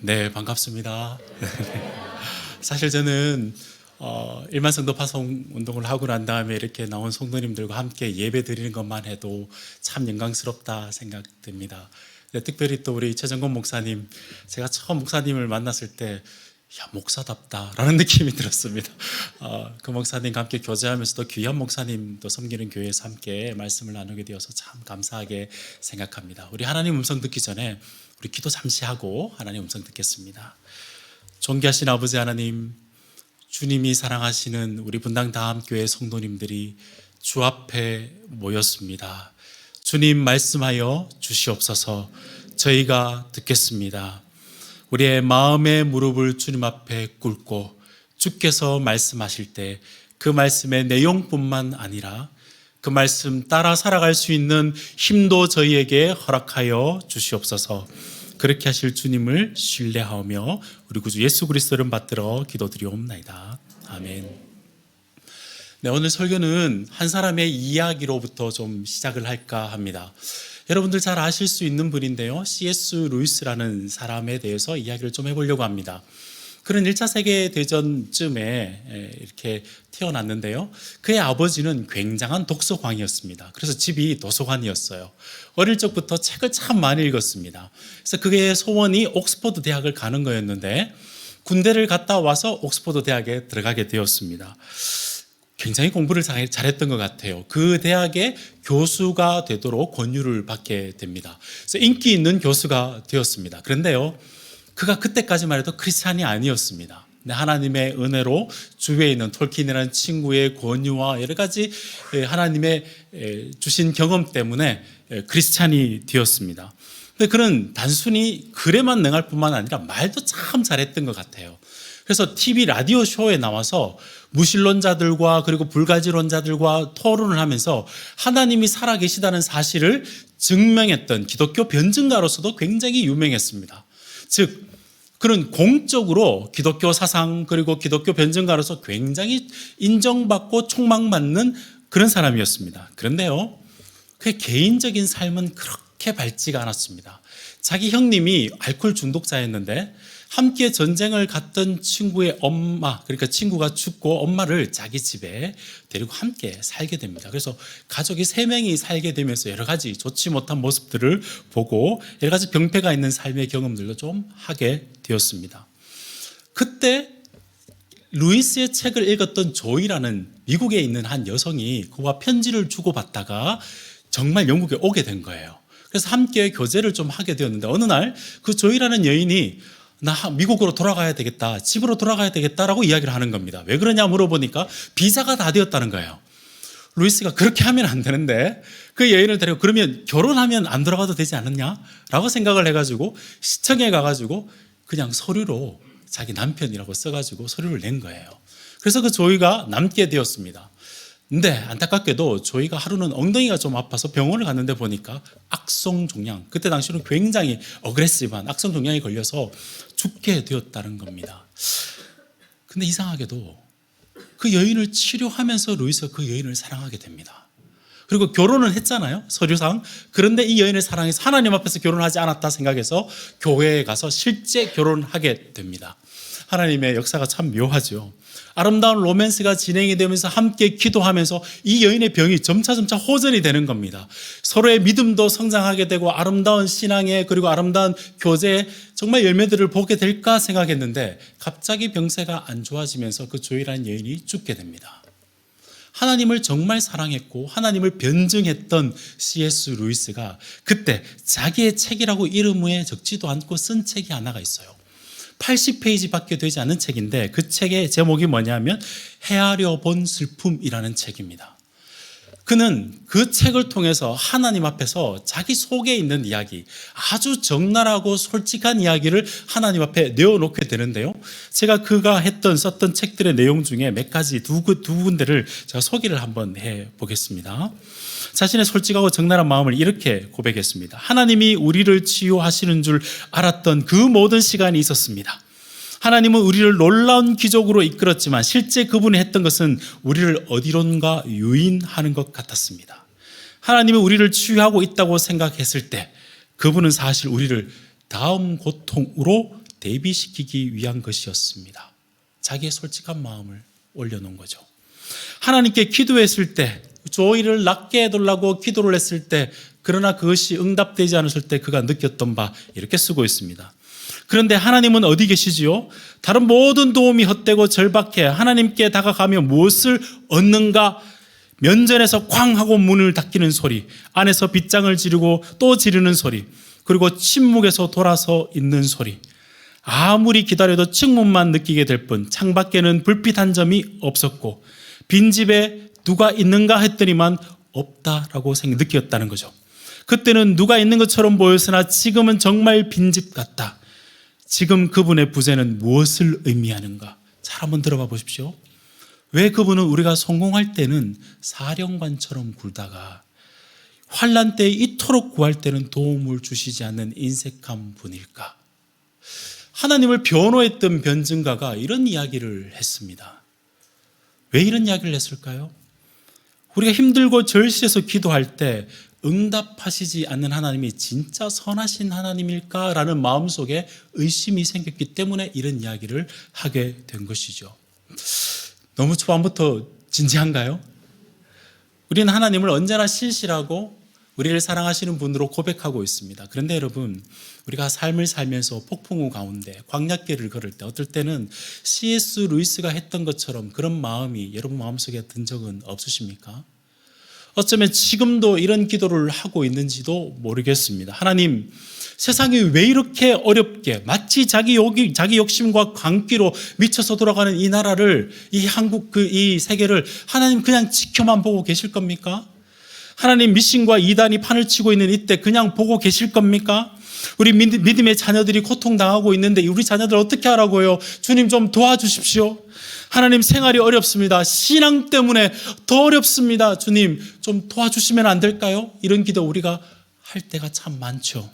네, 반갑습니다. 사실 저는 일만성도 파송 운동을 하고 난 다음에 이렇게 나온 성도님들과 함께 예배 드리는 것만 해도 참 영광스럽다 생각됩니다. 특별히 또 우리 최정건 목사님, 제가 처음 목사님을 만났을 때 야, 목사답다라는 느낌이 들었습니다. 그 목사님과 함께 교제하면서도 귀한 목사님도 섬기는 교회에서 함께 말씀을 나누게 되어서 참 감사하게 생각합니다. 우리 하나님 음성 듣기 전에 우리 기도 잠시 하고 하나님 음성 듣겠습니다. 존귀하신 아버지 하나님, 주님이 사랑하시는 우리 분당 다함교회 성도님들이 주 앞에 모였습니다. 주님 말씀하여 주시옵소서. 저희가 듣겠습니다. 우리의 마음의 무릎을 주님 앞에 꿇고 주께서 말씀하실 때 그 말씀의 내용뿐만 아니라 그 말씀 따라 살아갈 수 있는 힘도 저희에게 허락하여 주시옵소서. 그렇게 하실 주님을 신뢰하며 우리 구주 예수 그리스도를 받들어 기도드리옵나이다. 아멘. 네, 오늘 설교는 한 사람의 이야기로부터 좀 시작을 할까 합니다. 여러분들 잘 아실 수 있는 분인데요, C.S. 루이스라는 사람에 대해서 이야기를 좀 해보려고 합니다. 그는 1차 세계대전쯤에 이렇게 태어났는데요, 그의 아버지는 굉장한 독서광이었습니다. 그래서 집이 도서관이었어요. 어릴 적부터 책을 참 많이 읽었습니다. 그래서 그의 소원이 옥스퍼드 대학을 가는 거였는데 군대를 갔다 와서 옥스퍼드 대학에 들어가게 되었습니다. 굉장히 공부를 잘했던 것 같아요. 그 대학의 교수가 되도록 권유를 받게 됩니다. 그래서 인기 있는 교수가 되었습니다. 그런데요, 그가 그때까지만 해도 크리스찬이 아니었습니다. 하나님의 은혜로 주위에 있는 톨킨이라는 친구의 권유와 여러 가지 하나님의 주신 경험 때문에 크리스찬이 되었습니다. 근데 그는 단순히 글에만 능할 뿐만 아니라 말도 참 잘했던 것 같아요. 그래서 TV 라디오 쇼에 나와서 무신론자들과 그리고 불가지론자들과 토론을 하면서 하나님이 살아계시다는 사실을 증명했던 기독교 변증가로서도 굉장히 유명했습니다. 즉, 그는 공적으로 기독교 사상 그리고 기독교 변증가로서 굉장히 인정받고 촉망받는 그런 사람이었습니다. 그런데요, 그의 개인적인 삶은 그렇게 밝지가 않았습니다. 자기 형님이 알코올 중독자였는데 함께 전쟁을 갔던 친구의 엄마, 그러니까 친구가 죽고 엄마를 자기 집에 데리고 함께 살게 됩니다. 그래서 가족이 3명이 살게 되면서 여러 가지 좋지 못한 모습들을 보고 여러 가지 병폐가 있는 삶의 경험들도 좀 하게 되었습니다. 그때 루이스의 책을 읽었던 조이라는 미국에 있는 한 여성이 그와 편지를 주고받다가 정말 영국에 오게 된 거예요. 그래서 함께 교제를 좀 하게 되었는데 어느 날 그 조이라는 여인이 나 미국으로 돌아가야 되겠다, 집으로 돌아가야 되겠다라고 이야기를 하는 겁니다. 왜 그러냐 물어보니까 비자가 다 되었다는 거예요. 루이스가 그렇게 하면 안 되는데 그 여인을 데리고 그러면 결혼하면 안 돌아가도 되지 않느냐라고 생각을 해가지고 시청에 가가지고 그냥 서류로 자기 남편이라고 써가지고 서류를 낸 거예요. 그래서 그 조이가 남게 되었습니다. 근데 안타깝게도 조이가 하루는 엉덩이가 좀 아파서 병원을 갔는데 보니까 악성종양, 그때 당시로는 굉장히 어그레시브한 악성종양이 걸려서 죽게 되었다는 겁니다. 근데 이상하게도 그 여인을 치료하면서 루이스가 그 여인을 사랑하게 됩니다. 그리고 결혼을 했잖아요, 서류상. 그런데 이 여인을 사랑해서 하나님 앞에서 결혼하지 않았다 생각해서 교회에 가서 실제 결혼하게 됩니다. 하나님의 역사가 참 묘하죠. 아름다운 로맨스가 진행이 되면서 함께 기도하면서 이 여인의 병이 점차 호전이 되는 겁니다. 서로의 믿음도 성장하게 되고 아름다운 신앙에 그리고 아름다운 교제에 정말 열매들을 보게 될까 생각했는데 갑자기 병세가 안 좋아지면서 그 조이라는 여인이 죽게 됩니다. 하나님을 정말 사랑했고 하나님을 변증했던 C.S. 루이스가 그때 자기의 책이라고 이름에 적지도 않고 쓴 책이 하나가 있어요. 80페이지밖에 되지 않은 책인데 그 책의 제목이 뭐냐면 헤아려 본 슬픔이라는 책입니다. 그는 그 책을 통해서 하나님 앞에서 자기 속에 있는 이야기, 아주 적나라하고 솔직한 이야기를 하나님 앞에 내어놓게 되는데요, 제가 그가 썼던 책들의 내용 중에 몇 가지 두 군데를 제가 소개를 한번 해보겠습니다. 자신의 솔직하고 적나라한 마음을 이렇게 고백했습니다. 하나님이 우리를 치유하시는 줄 알았던 그 모든 시간이 있었습니다. 하나님은 우리를 놀라운 기적으로 이끌었지만 실제 그분이 했던 것은 우리를 어디론가 유인하는 것 같았습니다. 하나님은 우리를 치유하고 있다고 생각했을 때 그분은 사실 우리를 다음 고통으로 대비시키기 위한 것이었습니다. 자기의 솔직한 마음을 올려놓은 거죠. 하나님께 기도했을 때, 조이를 낫게 해달라고 기도를 했을 때, 그러나 그것이 응답되지 않았을 때 그가 느꼈던 바, 이렇게 쓰고 있습니다. 그런데 하나님은 어디 계시지요? 다른 모든 도움이 헛되고 절박해 하나님께 다가가며 무엇을 얻는가? 면전에서 쾅 하고 문을 닫히는 소리, 안에서 빗장을 지르고 또 지르는 소리, 그리고 침묵에서 돌아서 있는 소리. 아무리 기다려도 측문만 느끼게 될 뿐 창밖에는 불빛 한 점이 없었고 빈집에 누가 있는가 했더니만 없다라고 느꼈다는 거죠. 그때는 누가 있는 것처럼 보였으나 지금은 정말 빈집 같다. 지금 그분의 부재는 무엇을 의미하는가? 잘 한번 들어봐 보십시오. 왜 그분은 우리가 성공할 때는 사령관처럼 굴다가 환난 때 이토록 구할 때는 도움을 주시지 않는 인색한 분일까? 하나님을 변호했던 변증가가 이런 이야기를 했습니다. 왜 이런 이야기를 했을까요? 우리가 힘들고 절실해서 기도할 때 응답하시지 않는 하나님이 진짜 선하신 하나님일까라는 마음속에 의심이 생겼기 때문에 이런 이야기를 하게 된 것이죠. 너무 초반부터 진지한가요? 우리는 하나님을 언제나 신실하고 우리를 사랑하시는 분으로 고백하고 있습니다. 그런데 여러분, 우리가 삶을 살면서 폭풍우 가운데 광야길을 걸을 때 어떨 때는 C.S. 루이스가 했던 것처럼 그런 마음이 여러분 마음속에 든 적은 없으십니까? 어쩌면 지금도 이런 기도를 하고 있는지도 모르겠습니다. 하나님, 세상이 왜 이렇게 어렵게 마치 자기 욕심과 광기로 미쳐서 돌아가는 이 나라를, 이 한국, 이 세계를 하나님 그냥 지켜만 보고 계실 겁니까? 하나님, 미신과 이단이 판을 치고 있는 이때 그냥 보고 계실 겁니까? 우리 믿음의 자녀들이 고통당하고 있는데 우리 자녀들 어떻게 하라고요? 주님 좀 도와주십시오. 하나님, 생활이 어렵습니다. 신앙 때문에 더 어렵습니다. 주님 좀 도와주시면 안 될까요? 이런 기도 우리가 할 때가 참 많죠.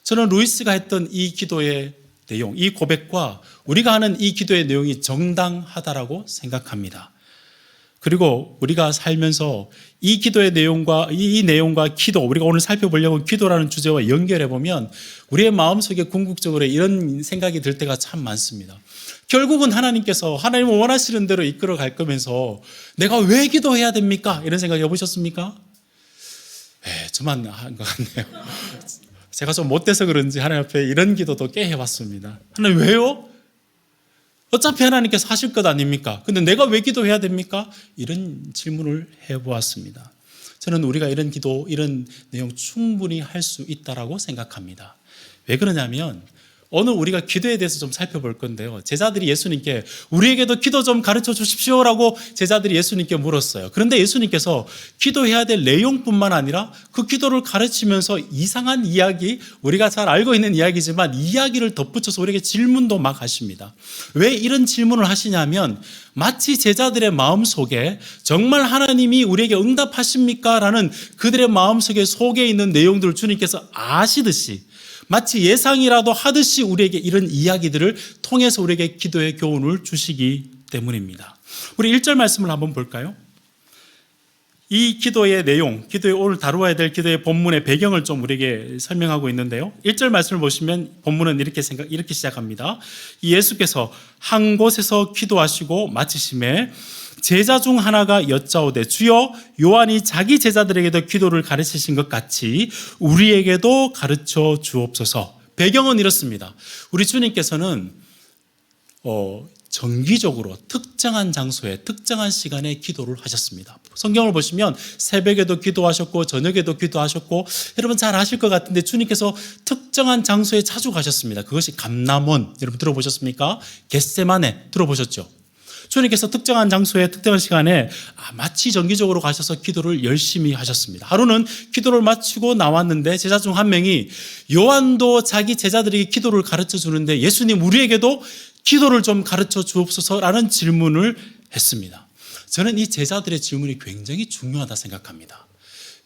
저는 루이스가 했던 이 기도의 내용, 이 고백과 우리가 하는 이 기도의 내용이 정당하다라고 생각합니다. 그리고 우리가 살면서 이 기도의 내용과 이 내용과 기도, 우리가 오늘 살펴보려고 기도라는 주제와 연결해 보면 우리의 마음속에 궁극적으로 이런 생각이 들 때가 참 많습니다. 결국은 하나님께서 하나님을 원하시는 대로 이끌어 갈 거면서 내가 왜 기도해야 됩니까? 이런 생각 해보셨습니까? 저만 한 것 같네요. 제가 좀 못돼서 그런지 하나님 앞에 이런 기도도 꽤 해봤습니다. 하나님 왜요? 어차피 하나님께서 하실 것 아닙니까? 근데 내가 왜 기도해야 됩니까? 이런 질문을 해보았습니다. 저는 우리가 이런 기도, 이런 내용 충분히 할 수 있다라고 생각합니다. 왜 그러냐면 오늘 우리가 기도에 대해서 좀 살펴볼 건데요. 제자들이 예수님께 우리에게도 기도 좀 가르쳐 주십시오라고 제자들이 예수님께 물었어요. 그런데 예수님께서 기도해야 될 내용뿐만 아니라 그 기도를 가르치면서 이상한 이야기, 우리가 잘 알고 있는 이야기지만 이야기를 덧붙여서 우리에게 질문도 막 하십니다. 왜 이런 질문을 하시냐면 마치 제자들의 마음속에 정말 하나님이 우리에게 응답하십니까? 라는 그들의 마음속에 속에 있는 내용들을 주님께서 아시듯이 마치 예상이라도 하듯이 우리에게 이런 이야기들을 통해서 우리에게 기도의 교훈을 주시기 때문입니다. 우리 1절 말씀을 한번 볼까요? 이 기도의 내용, 오늘 다루어야 될 기도의 본문의 배경을 좀 우리에게 설명하고 있는데요. 1절 말씀을 보시면 본문은 이렇게 시작합니다. 예수께서 한 곳에서 기도하시고 마치심에 제자 중 하나가 여짜오되 주여 요한이 자기 제자들에게도 기도를 가르치신 것 같이 우리에게도 가르쳐 주옵소서. 배경은 이렇습니다. 우리 주님께서는 정기적으로 특정한 장소에 특정한 시간에 기도를 하셨습니다. 성경을 보시면 새벽에도 기도하셨고 저녁에도 기도하셨고 여러분 잘 아실 것 같은데 주님께서 특정한 장소에 자주 가셨습니다. 그것이 감람원, 여러분 들어보셨습니까? 겟세마네 들어보셨죠? 주님께서 특정한 장소에 특정한 시간에 마치 정기적으로 가셔서 기도를 열심히 하셨습니다. 하루는 기도를 마치고 나왔는데 제자 중 한 명이 요한도 자기 제자들에게 기도를 가르쳐 주는데 예수님 우리에게도 기도를 좀 가르쳐 주옵소서라는 질문을 했습니다. 저는 이 제자들의 질문이 굉장히 중요하다 생각합니다.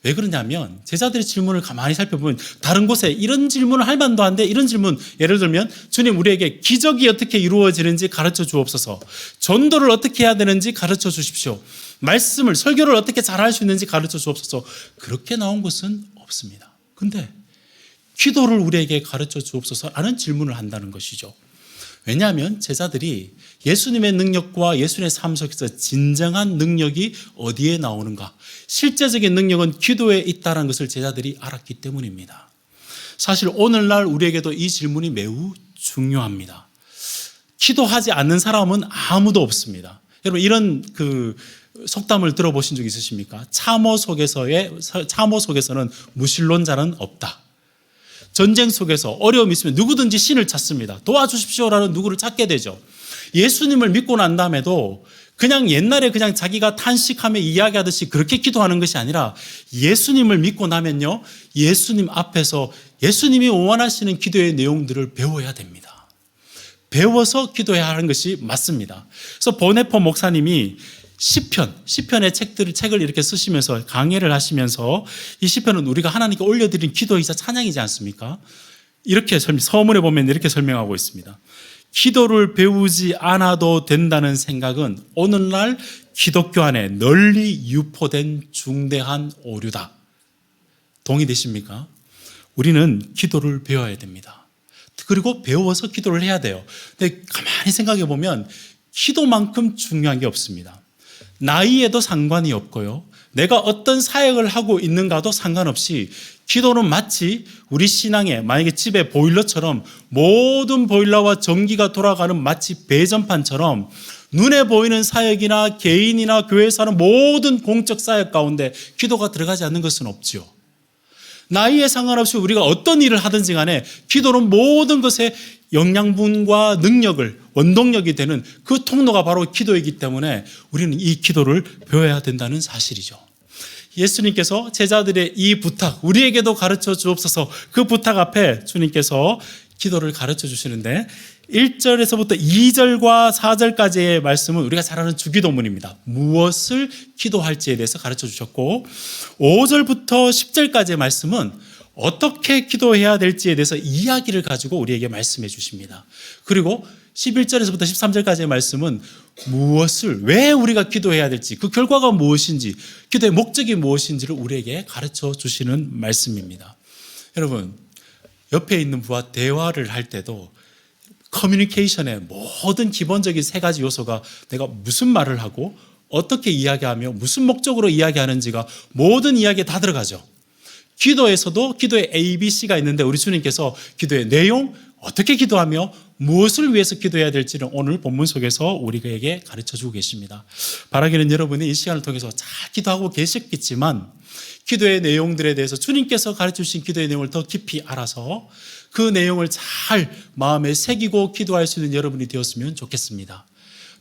왜 그러냐면 제자들의 질문을 가만히 살펴보면 다른 곳에 이런 질문을 할 만도 한데 이런 질문, 예를 들면 주님 우리에게 기적이 어떻게 이루어지는지 가르쳐 주옵소서, 전도를 어떻게 해야 되는지 가르쳐 주십시오, 말씀을 설교를 어떻게 잘할 수 있는지 가르쳐 주옵소서, 그렇게 나온 것은 없습니다. 근데 기도를 우리에게 가르쳐 주옵소서라는 질문을 한다는 것이죠. 왜냐하면 제자들이 예수님의 능력과 예수님의 삶 속에서 진정한 능력이 어디에 나오는가, 실제적인 능력은 기도에 있다는 것을 제자들이 알았기 때문입니다. 사실 오늘날 우리에게도 이 질문이 매우 중요합니다. 기도하지 않는 사람은 아무도 없습니다. 여러분, 이런 속담을 들어보신 적 있으십니까? 참호 속에서는 무신론자는 없다. 전쟁 속에서 어려움이 있으면 누구든지 신을 찾습니다. 도와주십시오라는 누구를 찾게 되죠. 예수님을 믿고 난 다음에도 그냥 옛날에 그냥 자기가 탄식하며 이야기하듯이 그렇게 기도하는 것이 아니라 예수님을 믿고 나면요, 예수님 앞에서 예수님이 원하시는 기도의 내용들을 배워야 됩니다. 배워서 기도해야 하는 것이 맞습니다. 그래서 보네포 목사님이 시편의 책을 이렇게 쓰시면서 강해를 하시면서, 이 시편은 우리가 하나님께 올려드린 기도이자 찬양이지 않습니까? 이렇게 서문에 보면 이렇게 설명하고 있습니다. 기도를 배우지 않아도 된다는 생각은 오늘날 기독교 안에 널리 유포된 중대한 오류다. 동의되십니까? 우리는 기도를 배워야 됩니다. 그리고 배워서 기도를 해야 돼요. 근데 가만히 생각해 보면 기도만큼 중요한 게 없습니다. 나이에도 상관이 없고요, 내가 어떤 사역을 하고 있는가도 상관없이 기도는 마치 우리 신앙에 만약에 집에 보일러처럼 모든 보일러와 전기가 돌아가는 마치 배전판처럼 눈에 보이는 사역이나 개인이나 교회에서 하는 모든 공적 사역 가운데 기도가 들어가지 않는 것은 없죠. 나이에 상관없이 우리가 어떤 일을 하든지 간에 기도는 모든 것에 영양분과 능력을, 원동력이 되는 그 통로가 바로 기도이기 때문에 우리는 이 기도를 배워야 된다는 사실이죠. 예수님께서 제자들의 이 부탁, 우리에게도 가르쳐 주옵소서, 그 부탁 앞에 주님께서 기도를 가르쳐 주시는데 1절에서부터 2절과 4절까지의 말씀은 우리가 잘 아는 주기도문입니다. 무엇을 기도할지에 대해서 가르쳐 주셨고, 5절부터 10절까지의 말씀은 어떻게 기도해야 될지에 대해서 이야기를 가지고 우리에게 말씀해 주십니다. 그리고 11절에서부터 13절까지의 말씀은 무엇을, 왜 우리가 기도해야 될지, 그 결과가 무엇인지, 기도의 목적이 무엇인지를 우리에게 가르쳐 주시는 말씀입니다. 여러분, 옆에 있는 분과 대화를 할 때도 커뮤니케이션의 모든 기본적인 세 가지 요소가 내가 무슨 말을 하고 어떻게 이야기하며 무슨 목적으로 이야기하는지가 모든 이야기에 다 들어가죠. 기도에서도 기도의 ABC가 있는데 우리 주님께서 기도의 내용, 어떻게 기도하며 무엇을 위해서 기도해야 될지를 오늘 본문 속에서 우리에게 가르쳐주고 계십니다. 바라기는 여러분이 이 시간을 통해서 잘 기도하고 계셨겠지만 기도의 내용들에 대해서 주님께서 가르쳐주신 기도의 내용을 더 깊이 알아서 그 내용을 잘 마음에 새기고 기도할 수 있는 여러분이 되었으면 좋겠습니다.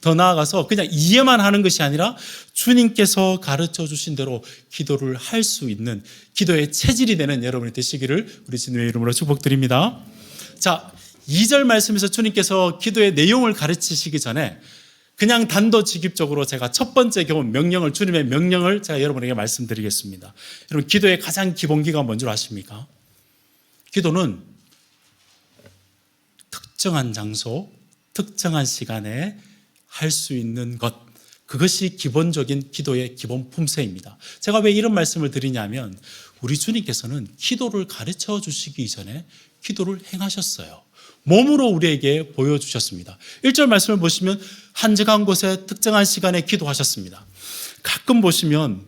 더 나아가서 그냥 이해만 하는 것이 아니라 주님께서 가르쳐 주신 대로 기도를 할 수 있는 기도의 체질이 되는 여러분이 되시기를 우리 주님의 이름으로 축복드립니다. 자, 2절 말씀에서 주님께서 기도의 내용을 가르치시기 전에 그냥 단도직입적으로 제가 첫 번째 명령을, 주님의 명령을 제가 여러분에게 말씀드리겠습니다. 여러분, 기도의 가장 기본기가 뭔 줄 아십니까? 기도는 특정한 장소, 특정한 시간에 할 수 있는 것, 그것이 기본적인 기도의 기본 품새입니다. 제가 왜 이런 말씀을 드리냐면 우리 주님께서는 기도를 가르쳐 주시기 전에 기도를 행하셨어요. 몸으로 우리에게 보여주셨습니다. 1절 말씀을 보시면 한적한 곳에 특정한 시간에 기도하셨습니다. 가끔 보시면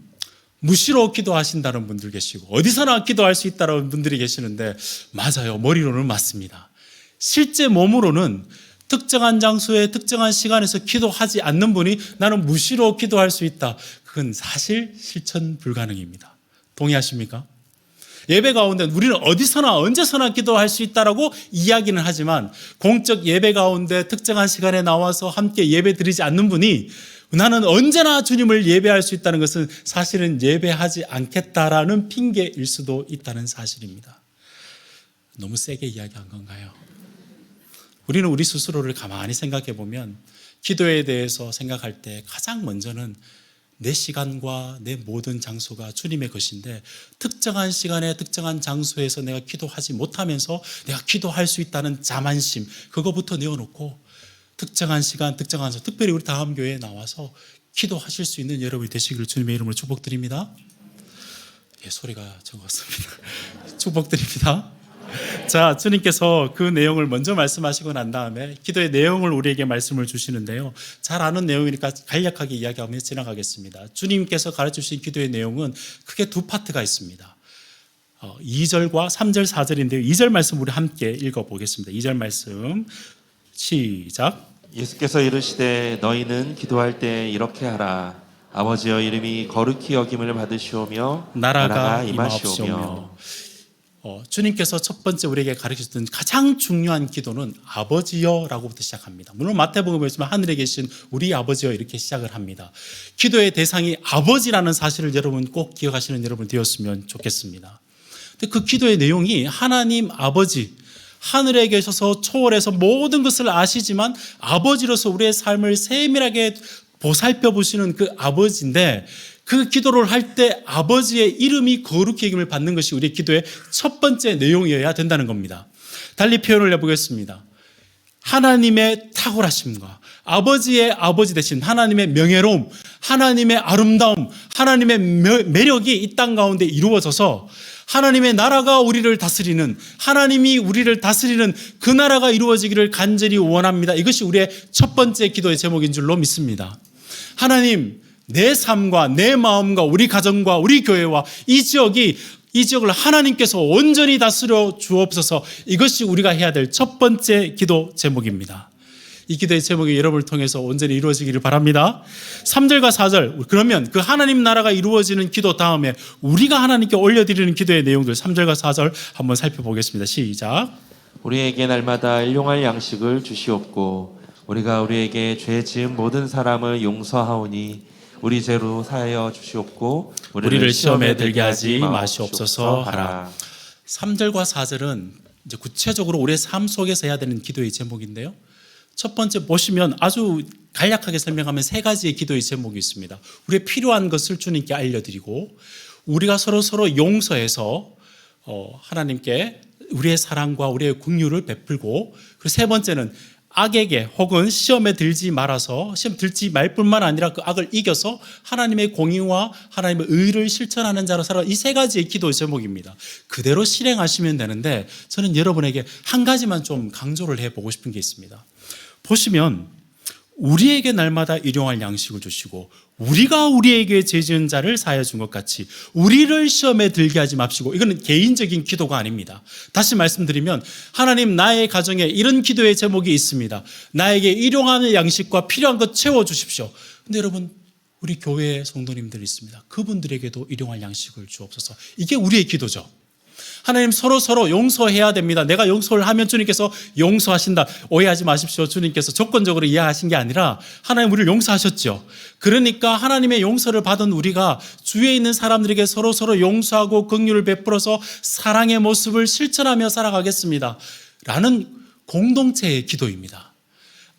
무시로 기도하신다는 분들 계시고 어디서나 기도할 수 있다는 분들이 계시는데 맞아요. 머리로는 맞습니다. 실제 몸으로는 특정한 장소에 특정한 시간에서 기도하지 않는 분이 나는 무시로 기도할 수 있다. 그건 사실 실천 불가능입니다. 동의하십니까? 예배 가운데 우리는 어디서나 언제서나 기도할 수 있다라고 이야기는 하지만 공적 예배 가운데 특정한 시간에 나와서 함께 예배 드리지 않는 분이 나는 언제나 주님을 예배할 수 있다는 것은 사실은 예배하지 않겠다라는 핑계일 수도 있다는 사실입니다. 너무 세게 이야기한 건가요? 우리는 우리 스스로를 가만히 생각해 보면 기도에 대해서 생각할 때 가장 먼저는 내 시간과 내 모든 장소가 주님의 것인데 특정한 시간에 특정한 장소에서 내가 기도하지 못하면서 내가 기도할 수 있다는 자만심, 그거부터 내어놓고 특정한 시간, 특정한 장소, 특별히 우리 다음교회에 나와서 기도하실 수 있는 여러분이 되시기를 주님의 이름으로 축복드립니다. 예, 소리가 적었습니다. 축복드립니다. 자, 주님께서 그 내용을 먼저 말씀하시고 난 다음에 기도의 내용을 우리에게 말씀을 주시는데요. 잘 아는 내용이니까 간략하게 이야기하며 지나가겠습니다. 주님께서 가르쳐 주신 기도의 내용은 크게 두 파트가 있습니다. 2절과 3절, 4절인데요. 2절 말씀 우리 함께 읽어보겠습니다. 2절 말씀 시작. 예수께서 이르시되 너희는 기도할 때 이렇게 하라. 아버지여 이름이 거룩히 여김을 받으시오며 나라가 임하옵시오며. 주님께서 첫 번째 우리에게 가르치셨던 가장 중요한 기도는 아버지여라고부터 시작합니다. 물론 마태복음에 보시면 하늘에 계신 우리 아버지여 이렇게 시작을 합니다. 기도의 대상이 아버지라는 사실을 여러분 꼭 기억하시는 여러분 되었으면 좋겠습니다. 근데 그 기도의 내용이 하나님 아버지, 하늘에 계셔서 초월해서 모든 것을 아시지만 아버지로서 우리의 삶을 세밀하게 보살펴 보시는 그 아버지인데, 그 기도를 할 때 아버지의 이름이 거룩히 여김을 받는 것이 우리의 기도의 첫 번째 내용이어야 된다는 겁니다. 달리 표현을 해보겠습니다. 하나님의 탁월하심과 아버지의 아버지 되신 하나님의 명예로움, 하나님의 아름다움, 하나님의 매력이 이 땅 가운데 이루어져서 하나님의 나라가 우리를 다스리는, 하나님이 우리를 다스리는 그 나라가 이루어지기를 간절히 원합니다. 이것이 우리의 첫 번째 기도의 제목인 줄로 믿습니다. 하나님, 내 삶과 내 마음과 우리 가정과 우리 교회와 이 지역을 하나님께서 온전히 다스려 주옵소서. 이것이 우리가 해야 될 첫 번째 기도 제목입니다. 이 기도의 제목이 여러분을 통해서 온전히 이루어지기를 바랍니다. 3절과 4절, 그러면 그 하나님 나라가 이루어지는 기도 다음에 우리가 하나님께 올려드리는 기도의 내용들 3절과 4절 한번 살펴보겠습니다. 시작. 우리에게 날마다 일용할 양식을 주시옵고 우리가 우리에게 죄 지은 모든 사람을 용서하오니 우리 죄로 사하여 주시옵고 우리를 시험에 들게 하지 마시옵소서 하라. 3절과 4절은 이제 구체적으로 우리의 삶 속에서 해야 되는 기도의 제목인데요. 첫 번째 보시면 아주 간략하게 설명하면 세 가지의 기도의 제목이 있습니다. 우리의 필요한 것을 주님께 알려드리고, 우리가 서로 용서해서 하나님께 우리의 사랑과 우리의 긍휼을 베풀고, 그리고 세 번째는 악에게 혹은 시험에 들지 말아서, 시험 들지 말 뿐만 아니라 그 악을 이겨서 하나님의 공의와 하나님의 의를 실천하는 자로 살아. 이 세 가지의 기도 제목입니다. 그대로 실행하시면 되는데, 저는 여러분에게 한 가지만 좀 강조를 해보고 싶은 게 있습니다. 보시면 우리에게 날마다 일용할 양식을 주시고 우리가 우리에게 죄 지은 자를 사하여 준 것 같이 우리를 시험에 들게 하지 맙시고, 이거는 개인적인 기도가 아닙니다. 다시 말씀드리면 하나님, 나의 가정에 이런 기도의 제목이 있습니다. 나에게 일용하는 양식과 필요한 것 채워주십시오. 근데 여러분, 우리 교회에 성도님들이 있습니다. 그분들에게도 일용할 양식을 주옵소서. 이게 우리의 기도죠. 하나님, 서로 용서해야 됩니다. 내가 용서를 하면 주님께서 용서하신다. 오해하지 마십시오. 주님께서 조건적으로 이해하신 게 아니라 하나님 우리를 용서하셨죠. 그러니까 하나님의 용서를 받은 우리가 주위에 있는 사람들에게 서로 용서하고 긍휼을 베풀어서 사랑의 모습을 실천하며 살아가겠습니다 라는 공동체의 기도입니다.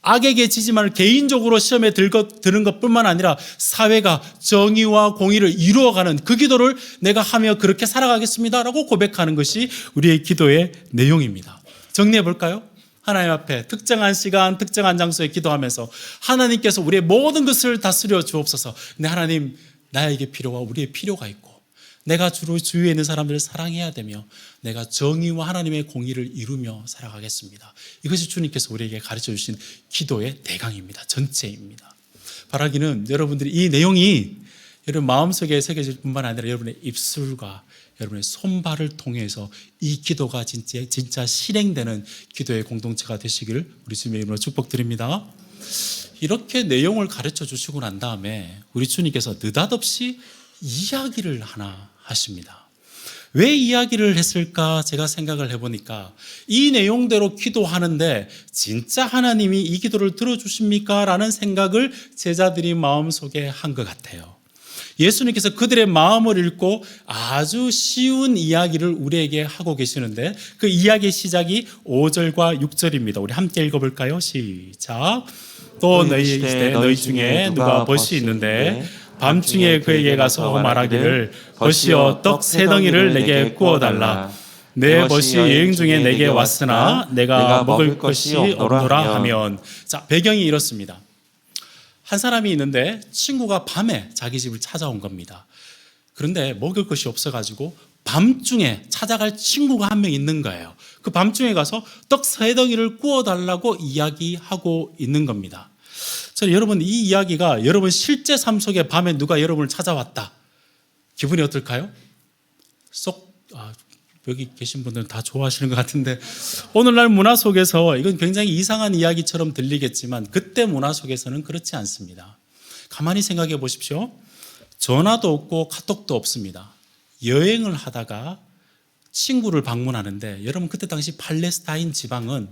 악에게 지지 말고 개인적으로 시험에 드는 것뿐만 아니라 사회가 정의와 공의를 이루어가는 그 기도를 내가 하며 그렇게 살아가겠습니다라고 고백하는 것이 우리의 기도의 내용입니다. 정리해 볼까요? 하나님 앞에 특정한 시간, 특정한 장소에 기도하면서 하나님께서 우리의 모든 것을 다스려 주옵소서. 근데 하나님, 나에게 필요와 우리의 필요가 있고, 내가 주로 주위에 있는 사람들을 사랑해야 되며 내가 정의와 하나님의 공의를 이루며 살아가겠습니다. 이것이 주님께서 우리에게 가르쳐 주신 기도의 대강입니다. 전체입니다. 바라기는 여러분들이 이 내용이 여러분 마음속에 새겨질 뿐만 아니라 여러분의 입술과 여러분의 손발을 통해서 이 기도가 진짜 실행되는 기도의 공동체가 되시기를 우리 주님의 이름으로 축복드립니다. 이렇게 내용을 가르쳐 주시고 난 다음에 우리 주님께서 느닷없이 이야기를 하나 하십니다. 왜 이야기를 했을까 제가 생각을 해보니까 이 내용대로 기도하는데 진짜 하나님이 이 기도를 들어주십니까? 라는 생각을 제자들이 마음속에 한 것 같아요. 예수님께서 그들의 마음을 읽고 아주 쉬운 이야기를 우리에게 하고 계시는데 그 이야기의 시작이 5절과 6절입니다. 우리 함께 읽어볼까요? 시작. 또 너희 중에 누가 벗이 있는데 밤중에 그에게 가서 말하기를 벗이여 떡 세 덩이를 내게 구워달라. 내 벗이 여행 중에 내게 왔으나 내가 먹을 것이 없노라 하면. 자, 배경이 이렇습니다. 한 사람이 있는데 친구가 밤에 자기 집을 찾아온 겁니다. 그런데 먹을 것이 없어가지고 밤중에 찾아갈 친구가 한 명 있는 거예요. 그 밤중에 가서 떡 3덩이를 구워달라고 이야기하고 있는 겁니다. 저는 여러분, 이 이야기가 여러분 실제 삶 속에 밤에 누가 여러분을 찾아왔다, 기분이 어떨까요? 여기 계신 분들은 다 좋아하시는 것 같은데, 오늘날 문화 속에서 이건 굉장히 이상한 이야기처럼 들리겠지만 그때 문화 속에서는 그렇지 않습니다. 가만히 생각해 보십시오. 전화도 없고 카톡도 없습니다. 여행을 하다가 친구를 방문하는데, 여러분 그때 당시 팔레스타인 지방은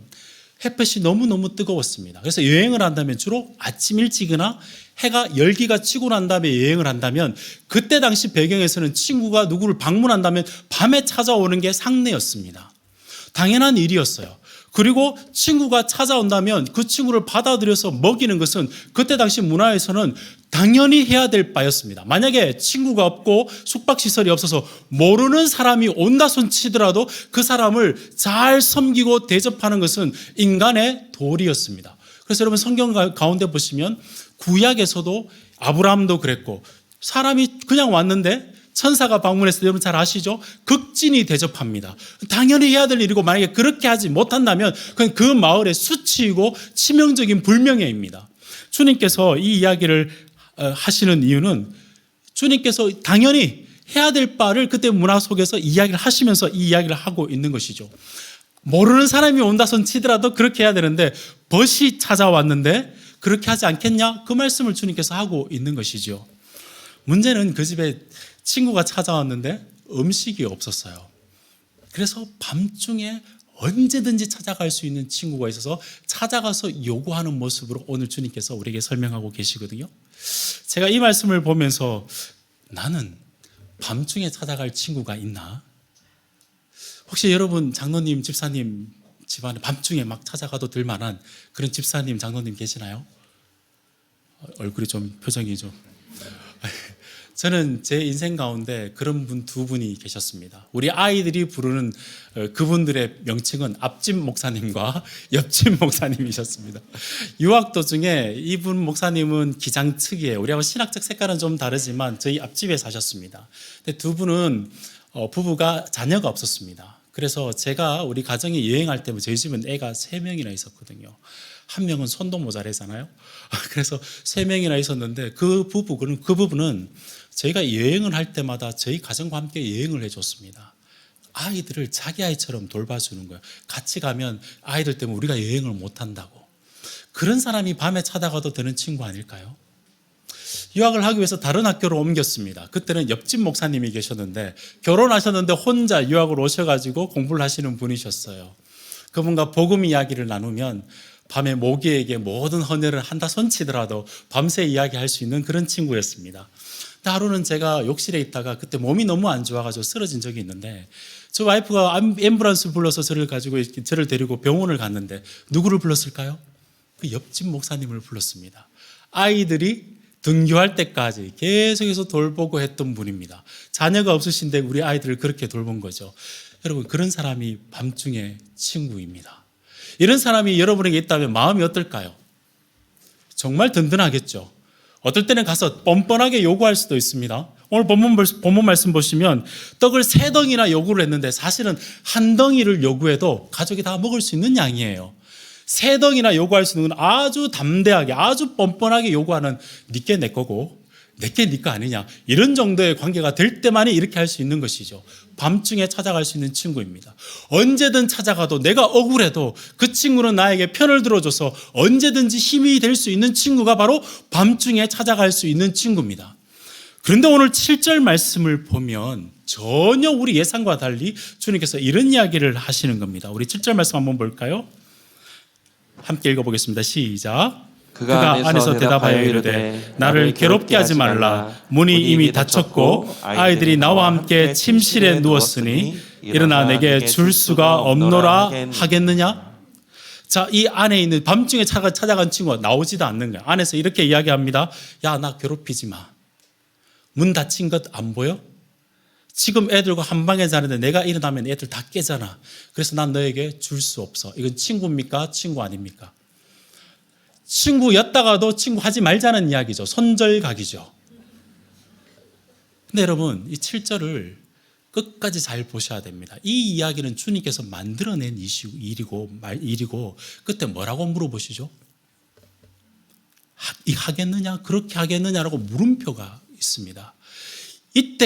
햇볕이 너무너무 뜨거웠습니다. 그래서 여행을 한다면 주로 아침 일찍이나 해가 열기가 치고 난 다음에 여행을 한다면, 그때 당시 배경에서는 친구가 누구를 방문한다면 밤에 찾아오는 게 상례였습니다. 당연한 일이었어요. 그리고 친구가 찾아온다면 그 친구를 받아들여서 먹이는 것은 그때 당시 문화에서는 당연히 해야 될 바였습니다. 만약에 친구가 없고 숙박시설이 없어서 모르는 사람이 온다 손치더라도 그 사람을 잘 섬기고 대접하는 것은 인간의 도리였습니다. 그래서 여러분 성경 가운데 보시면 구약에서도 아브라함도 그랬고, 사람이 그냥 왔는데 천사가 방문해서, 여러분 잘 아시죠? 극진히 대접합니다. 당연히 해야 될 일이고, 만약에 그렇게 하지 못한다면 그건 그 마을의 수치이고 치명적인 불명예입니다. 주님께서 이 이야기를 하시는 이유는, 주님께서 당연히 해야 될 바를 그때 문화 속에서 이야기를 하시면서 이 이야기를 하고 있는 것이죠. 모르는 사람이 온다손 치더라도 그렇게 해야 되는데 벗이 찾아왔는데 그렇게 하지 않겠냐? 그 말씀을 주님께서 하고 있는 것이죠. 문제는 그 집에 친구가 찾아왔는데 음식이 없었어요. 그래서 밤중에 언제든지 찾아갈 수 있는 친구가 있어서 찾아가서 요구하는 모습으로 오늘 주님께서 우리에게 설명하고 계시거든요. 제가 이 말씀을 보면서 나는 밤중에 찾아갈 친구가 있나? 혹시 여러분 장로님, 집사님 집안에 밤중에 막 찾아가도 될 만한 그런 집사님, 장로님 계시나요? 얼굴이 좀, 표정이 좀. 저는 제 인생 가운데 그런 분 2분이 계셨습니다. 우리 아이들이 부르는 그분들의 명칭은 앞집 목사님과 옆집 목사님이셨습니다. 유학 도중에 이분 목사님은 기장특이에요. 우리하고 신학적 색깔은 좀 다르지만 저희 앞집에 사셨습니다. 근데 2분은 부부가 자녀가 없었습니다. 그래서 제가 우리 가정이 여행할 때, 저희 집은 애가 3명이나 있었거든요. 한 명은 손도 모자라잖아요. 그래서 3명이나 있었는데 그 부부는 저희가 여행을 할 때마다 저희 가정과 함께 여행을 해줬습니다. 아이들을 자기 아이처럼 돌봐주는 거예요. 같이 가면 아이들 때문에 우리가 여행을 못한다고. 그런 사람이 밤에 찾아가도 되는 친구 아닐까요? 유학을 하기 위해서 다른 학교로 옮겼습니다. 그때는 옆집 목사님이 계셨는데, 결혼하셨는데 혼자 유학을 오셔가지고 공부를 하시는 분이셨어요. 그분과 복음 이야기를 나누면 밤에 모기에게 모든 헌혈을 한다 손치더라도 밤새 이야기할 수 있는 그런 친구였습니다. 하루는 제가 욕실에 있다가 그때 몸이 너무 안 좋아가지고 쓰러진 적이 있는데, 저 와이프가 앰뷸런스 불러서 저를 데리고 병원을 갔는데 누구를 불렀을까요? 그 옆집 목사님을 불렀습니다. 아이들이 등교할 때까지 계속해서 돌보고 했던 분입니다. 자녀가 없으신데 우리 아이들을 그렇게 돌본 거죠. 여러분, 그런 사람이 밤중에 친구입니다. 이런 사람이 여러분에게 있다면 마음이 어떨까요? 정말 든든하겠죠. 어떨 때는 가서 뻔뻔하게 요구할 수도 있습니다. 오늘 본문 말씀 보시면 떡을 3덩이나 요구를 했는데 사실은 1덩이를 요구해도 가족이 다 먹을 수 있는 양이에요. 3덩이나 요구할 수 있는 건 아주 담대하게, 아주 뻔뻔하게 요구하는, 니께 내 거고 내게 네 거 아니냐, 이런 정도의 관계가 될 때만이 이렇게 할 수 있는 것이죠. 밤중에 찾아갈 수 있는 친구입니다. 언제든 찾아가도 내가 억울해도 그 친구는 나에게 편을 들어줘서 언제든지 힘이 될 수 있는 친구가 바로 밤중에 찾아갈 수 있는 친구입니다. 그런데 오늘 7절 말씀을 보면 전혀 우리 예상과 달리 주님께서 이런 이야기를 하시는 겁니다. 우리 7절 말씀 한번 볼까요? 함께 읽어보겠습니다. 시작. 그가 안에서 대답하여 이르되 나를 괴롭게 하지 말라. 문이 이미 닫혔고 아이들이 나와 함께 침실에 누웠으니 일어나 내게 줄 수가 없노라 하겠느냐? 자, 이 안에 있는 밤중에 찾아간 친구가 나오지도 않는 거야. 안에서 이렇게 이야기합니다. 야, 나 괴롭히지 마. 문 닫힌 것 안 보여? 지금 애들과 한 방에 자는데 내가 일어나면 애들 다 깨잖아. 그래서 난 너에게 줄 수 없어. 이건 친구입니까? 친구 아닙니까? 친구였다가도 친구 하지 말자는 이야기죠. 손절각이죠. 근데 여러분, 이 7절을 끝까지 잘 보셔야 됩니다. 이 이야기는 주님께서 만들어낸 일이고 그때 뭐라고 물어보시죠? 하겠느냐? 그렇게 하겠느냐라고 물음표가 있습니다.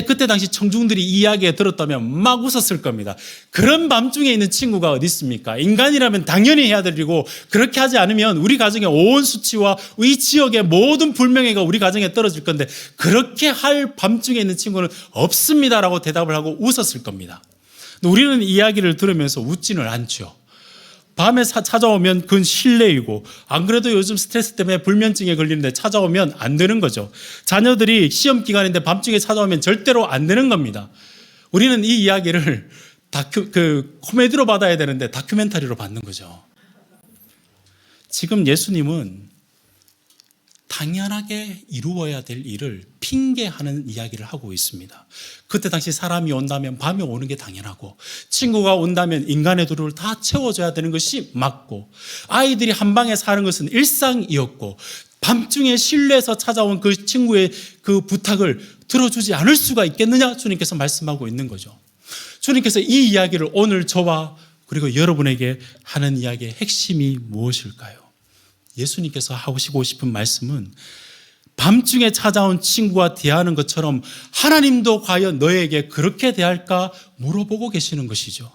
그때 당시 청중들이 이 이야기에 들었다면 막 웃었을 겁니다. 그런 밤중에 있는 친구가 어디 있습니까? 인간이라면 당연히 해야 될 일이고 그렇게 하지 않으면 우리 가정의 온 수치와 이 지역의 모든 불명예가 우리 가정에 떨어질 건데 그렇게 할 밤중에 있는 친구는 없습니다라고 대답을 하고 웃었을 겁니다. 우리는 이 이야기를 들으면서 웃지는 않죠. 밤에 찾아오면 그건 실례이고 안 그래도 요즘 스트레스 때문에 불면증에 걸리는데 찾아오면 안 되는 거죠. 자녀들이 시험 기간인데 밤중에 찾아오면 절대로 안 되는 겁니다. 우리는 이 이야기를 코미디로 받아야 되는데 다큐멘터리로 받는 거죠. 지금 예수님은 당연하게 이루어야 될 일을 핑계하는 이야기를 하고 있습니다. 그때 당시 사람이 온다면 밤에 오는 게 당연하고 친구가 온다면 인간의 도를 다 채워줘야 되는 것이 맞고 아이들이 한 방에 사는 것은 일상이었고 밤중에 실내에서 찾아온 그 친구의 그 부탁을 들어주지 않을 수가 있겠느냐? 주님께서 말씀하고 있는 거죠. 주님께서 이 이야기를 오늘 저와 그리고 여러분에게 하는 이야기의 핵심이 무엇일까요? 예수님께서 하시고 싶은 말씀은 밤중에 찾아온 친구와 대하는 것처럼 하나님도 과연 너에게 그렇게 대할까 물어보고 계시는 것이죠.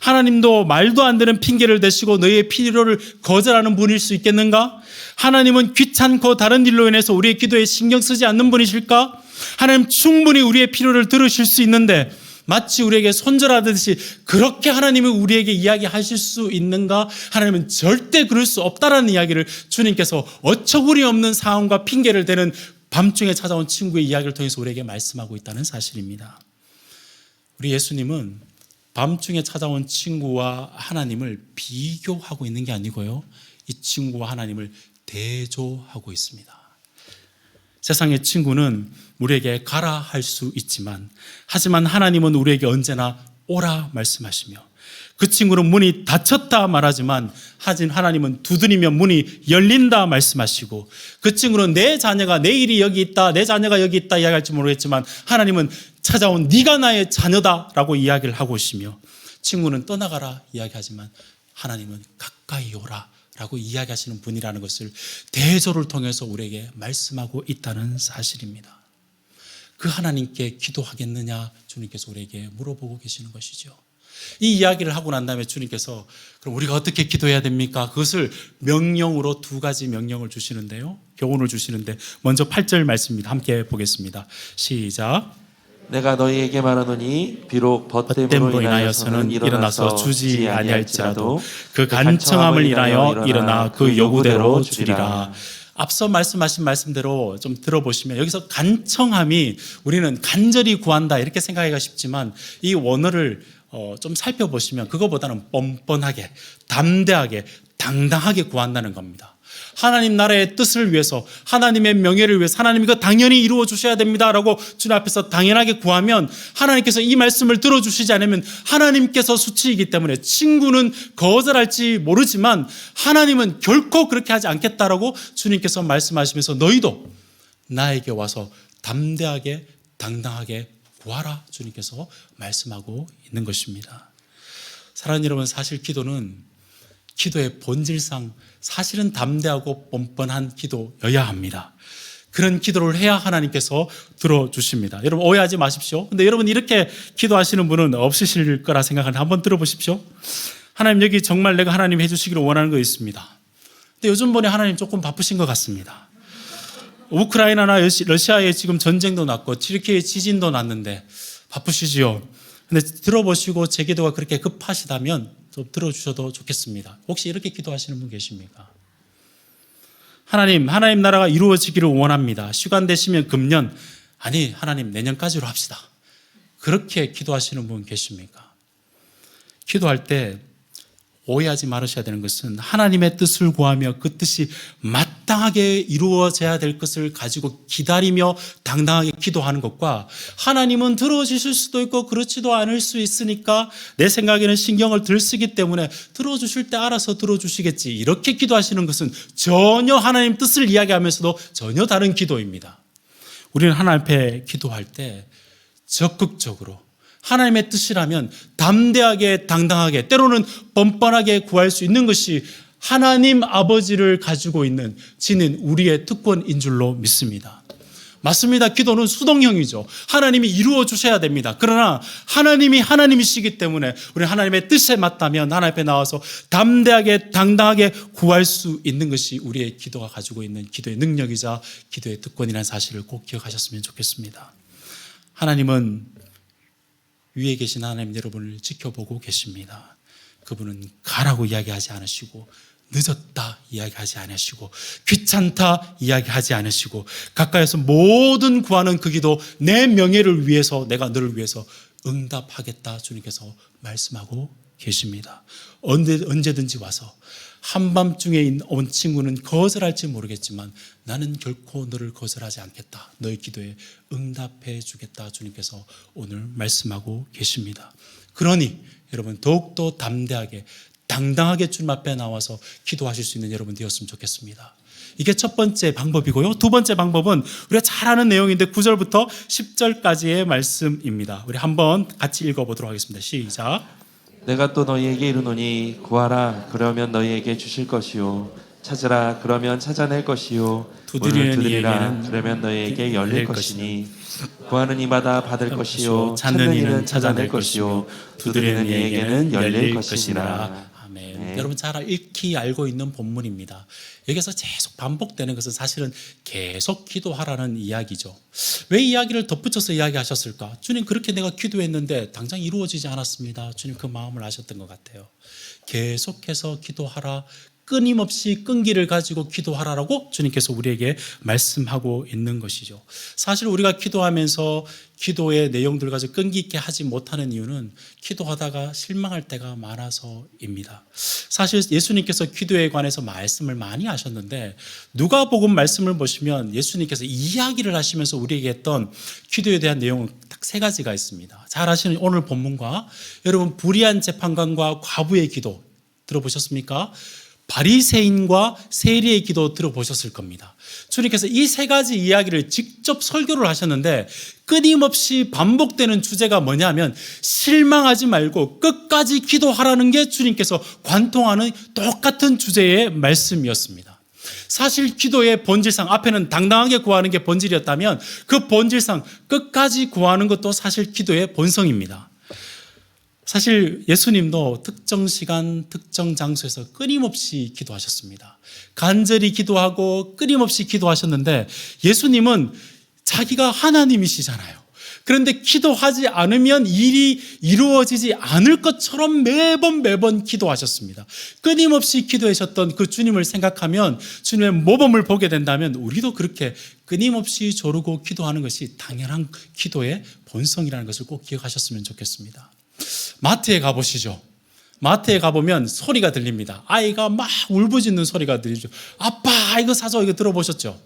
하나님도 말도 안 되는 핑계를 대시고 너의 필요를 거절하는 분일 수 있겠는가? 하나님은 귀찮고 다른 일로 인해서 우리의 기도에 신경 쓰지 않는 분이실까? 하나님 충분히 우리의 필요를 들으실 수 있는데 마치 우리에게 손절하듯이 그렇게 하나님이 우리에게 이야기하실 수 있는가? 하나님은 절대 그럴 수 없다라는 이야기를 주님께서 어처구니 없는 상황과 핑계를 대는 밤중에 찾아온 친구의 이야기를 통해서 우리에게 말씀하고 있다는 사실입니다. 우리 예수님은 밤중에 찾아온 친구와 하나님을 비교하고 있는 게 아니고요. 이 친구와 하나님을 대조하고 있습니다. 세상의 친구는 우리에게 가라 할 수 있지만 하지만 하나님은 우리에게 언제나 오라 말씀하시며 그 친구는 문이 닫혔다 말하지만 하나님은 두드리면 문이 열린다 말씀하시고 그 친구는 내 자녀가 내일이 여기 있다 내 자녀가 여기 있다 이야기할지 모르겠지만 하나님은 찾아온 네가 나의 자녀다라고 이야기를 하고 오시며 친구는 떠나가라 이야기하지만 하나님은 가까이 오라 라고 이야기하시는 분이라는 것을 대조를 통해서 우리에게 말씀하고 있다는 사실입니다. 그 하나님께 기도하겠느냐 주님께서 우리에게 물어보고 계시는 것이죠. 이 이야기를 하고 난 다음에 주님께서 그럼 우리가 어떻게 기도해야 됩니까? 그것을 명령으로 2가지 명령을 주시는데요. 교훈을 주시는데 먼저 8절 말씀입니다. 함께 보겠습니다. 시작. 내가 너희에게 말하노니 비록 벗됨으로 인하여서는 일어나서 주지 아니할지라도 그 간청함을 인하여 일어나 그 요구대로 주리라. 앞서 말씀하신 말씀대로 좀 들어보시면 여기서 간청함이 우리는 간절히 구한다 이렇게 생각하기가 쉽지만 이 원어를 좀 살펴보시면 그거보다는 뻔뻔하게 담대하게 당당하게 구한다는 겁니다. 하나님 나라의 뜻을 위해서 하나님의 명예를 위해서 하나님 이거 당연히 이루어 주셔야 됩니다라고 주님 앞에서 당연하게 구하면 하나님께서 이 말씀을 들어주시지 않으면 하나님께서 수치이기 때문에 친구는 거절할지 모르지만 하나님은 결코 그렇게 하지 않겠다라고 주님께서 말씀하시면서 너희도 나에게 와서 담대하게 당당하게 구하라 주님께서 말씀하고 있는 것입니다. 사랑하는 여러분, 사실 기도는 기도의 본질상 사실은 담대하고 뻔뻔한 기도여야 합니다. 그런 기도를 해야 하나님께서 들어주십니다. 여러분 오해하지 마십시오. 근데 여러분 이렇게 기도하시는 분은 없으실 거라 생각하는데 한번 들어보십시오. 하나님 여기 정말 내가 하나님 해주시기를 원하는 거 있습니다. 근데 요즘 보니 하나님 조금 바쁘신 것 같습니다. 우크라이나나 러시아에 지금 전쟁도 났고 튀르키예 지진도 났는데 바쁘시지요. 근데 들어보시고 제 기도가 그렇게 급하시다면 좀 들어주셔도 좋겠습니다. 혹시 이렇게 기도하시는 분 계십니까? 하나님 나라가 이루어지기를 원합니다. 시간 되시면 금년, 아니 하나님 내년까지로 합시다. 그렇게 기도하시는 분 계십니까? 기도할 때 오해하지 말으셔야 되는 것은 하나님의 뜻을 구하며 그 뜻이 마땅하게 이루어져야 될 것을 가지고 기다리며 당당하게 기도하는 것과 하나님은 들어주실 수도 있고 그렇지도 않을 수 있으니까 내 생각에는 신경을 덜 쓰기 때문에 들어주실 때 알아서 들어주시겠지 이렇게 기도하시는 것은 전혀 하나님 뜻을 이야기하면서도 전혀 다른 기도입니다. 우리는 하나님 앞에 기도할 때 적극적으로 하나님의 뜻이라면 담대하게 당당하게 때로는 뻔뻔하게 구할 수 있는 것이 하나님 아버지를 가지고 있는 지닌 우리의 특권인 줄로 믿습니다. 맞습니다. 기도는 수동형이죠. 하나님이 이루어 주셔야 됩니다. 그러나 하나님이 하나님이시기 때문에 우리 하나님의 뜻에 맞다면 하나님 앞에 나와서 담대하게 당당하게 구할 수 있는 것이 우리의 기도가 가지고 있는 기도의 능력이자 기도의 특권이라는 사실을 꼭 기억하셨으면 좋겠습니다. 하나님은 위에 계신 하나님 여러분을 지켜보고 계십니다. 그분은 가라고 이야기하지 않으시고 늦었다 이야기하지 않으시고 귀찮다 이야기하지 않으시고 가까이서 모든 구하는 그 기도 내 명예를 위해서 내가 너를 위해서 응답하겠다 주님께서 말씀하고 계십니다. 언제든지 와서 한밤중에 온 친구는 거절할지 모르겠지만 나는 결코 너를 거절하지 않겠다. 너의 기도에 응답해 주겠다 주님께서 오늘 말씀하고 계십니다. 그러니 여러분 더욱더 담대하게 당당하게 주님 앞에 나와서 기도하실 수 있는 여러분 되었으면 좋겠습니다. 이게 첫 번째 방법이고요. 두 번째 방법은 우리가 잘 아는 내용인데 9절부터 10절까지의 말씀입니다. 우리 한번 같이 읽어보도록 하겠습니다. 시작. 내가 또 너희에게 이르노니 구하라 그러면 너희에게 주실 것이요 찾으라 그러면 찾아낼 것이요 문을 두드리라 그러면 너희에게 열릴 것이니 구하는 이마다 받을 것이요 찾는 이는 찾아낼 것이요 두드리는 이에게는 열릴 것이니라. 아멘. 네. 여러분 잘 익히 알고 있는 본문입니다. 여기서 계속 반복되는 것은 사실은 계속 기도하라는 이야기죠. 왜 이야기를 덧붙여서 이야기하셨을까? 주님 그렇게 내가 기도했는데 당장 이루어지지 않았습니다. 주님 그 마음을 아셨던 것 같아요. 계속해서 기도하라. 끊임없이 끈기를 가지고 기도하라라고 주님께서 우리에게 말씀하고 있는 것이죠. 사실 우리가 기도하면서 기도의 내용들 가지고 끈기 있게 하지 못하는 이유는 기도하다가 실망할 때가 많아서입니다. 사실 예수님께서 기도에 관해서 말씀을 많이 하셨는데 누가복음 말씀을 보시면 예수님께서 이야기를 하시면서 우리에게 했던 기도에 대한 내용은 딱 세 가지가 있습니다. 잘 아시는 오늘 본문과 여러분 불의한 재판관과 과부의 기도 들어보셨습니까? 바리새인과 세리의 기도 들어보셨을 겁니다. 주님께서 이 세 가지 이야기를 직접 설교를 하셨는데 끊임없이 반복되는 주제가 뭐냐면 실망하지 말고 끝까지 기도하라는 게 주님께서 관통하는 똑같은 주제의 말씀이었습니다. 사실 기도의 본질상 앞에는 당당하게 구하는 게 본질이었다면 그 본질상 끝까지 구하는 것도 사실 기도의 본성입니다. 사실 예수님도 특정 시간, 특정 장소에서 끊임없이 기도하셨습니다. 간절히 기도하고 끊임없이 기도하셨는데 예수님은 자기가 하나님이시잖아요. 그런데 기도하지 않으면 일이 이루어지지 않을 것처럼 매번 기도하셨습니다. 끊임없이 기도하셨던 그 주님을 생각하면 주님의 모범을 보게 된다면 우리도 그렇게 끊임없이 조르고 기도하는 것이 당연한 기도의 본성이라는 것을 꼭 기억하셨으면 좋겠습니다. 마트에 가보시죠. 마트에 가보면 소리가 들립니다. 아이가 막 울부짖는 소리가 들리죠. 아빠 이거 사줘 이거 들어보셨죠?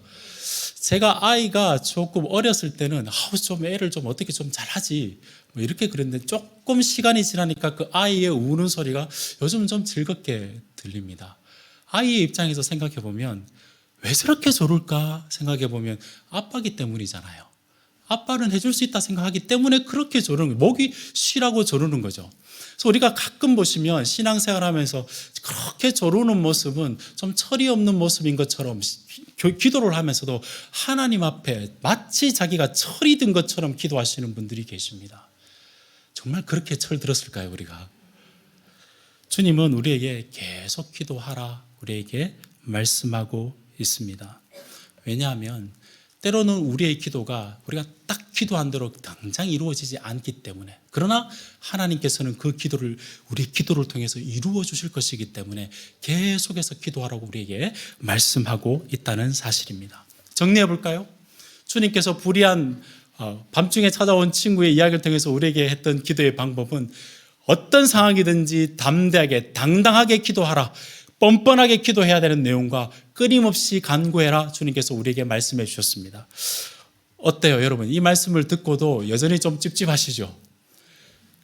제가 아이가 조금 어렸을 때는 좀 애를 좀 어떻게 좀 잘하지 뭐 이렇게 그랬는데 조금 시간이 지나니까 그 아이의 우는 소리가 요즘 좀 즐겁게 들립니다. 아이의 입장에서 생각해 보면 왜 저렇게 조를까 생각해 보면 아빠기 때문이잖아요. 아빠는 해줄 수 있다 생각하기 때문에 그렇게 조르는 거예요. 목이 쉬라고 조르는 거죠. 그래서 우리가 가끔 보시면 신앙생활 하면서 그렇게 조르는 모습은 좀 철이 없는 모습인 것처럼 기도를 하면서도 하나님 앞에 마치 자기가 철이 든 것처럼 기도하시는 분들이 계십니다. 정말 그렇게 철 들었을까요, 우리가? 주님은 우리에게 계속 기도하라 우리에게 말씀하고 있습니다. 왜냐하면 때로는 우리의 기도가 우리가 딱 기도한 대로 당장 이루어지지 않기 때문에 그러나 하나님께서는 그 기도를 우리 기도를 통해서 이루어 주실 것이기 때문에 계속해서 기도하라고 우리에게 말씀하고 있다는 사실입니다. 정리해 볼까요? 주님께서 불의한 밤중에 찾아온 친구의 이야기를 통해서 우리에게 했던 기도의 방법은 어떤 상황이든지 담대하게 당당하게 기도하라 뻔뻔하게 기도해야 되는 내용과 끊임없이 간구해라 주님께서 우리에게 말씀해 주셨습니다. 어때요 여러분? 이 말씀을 듣고도 여전히 좀 찝찝하시죠?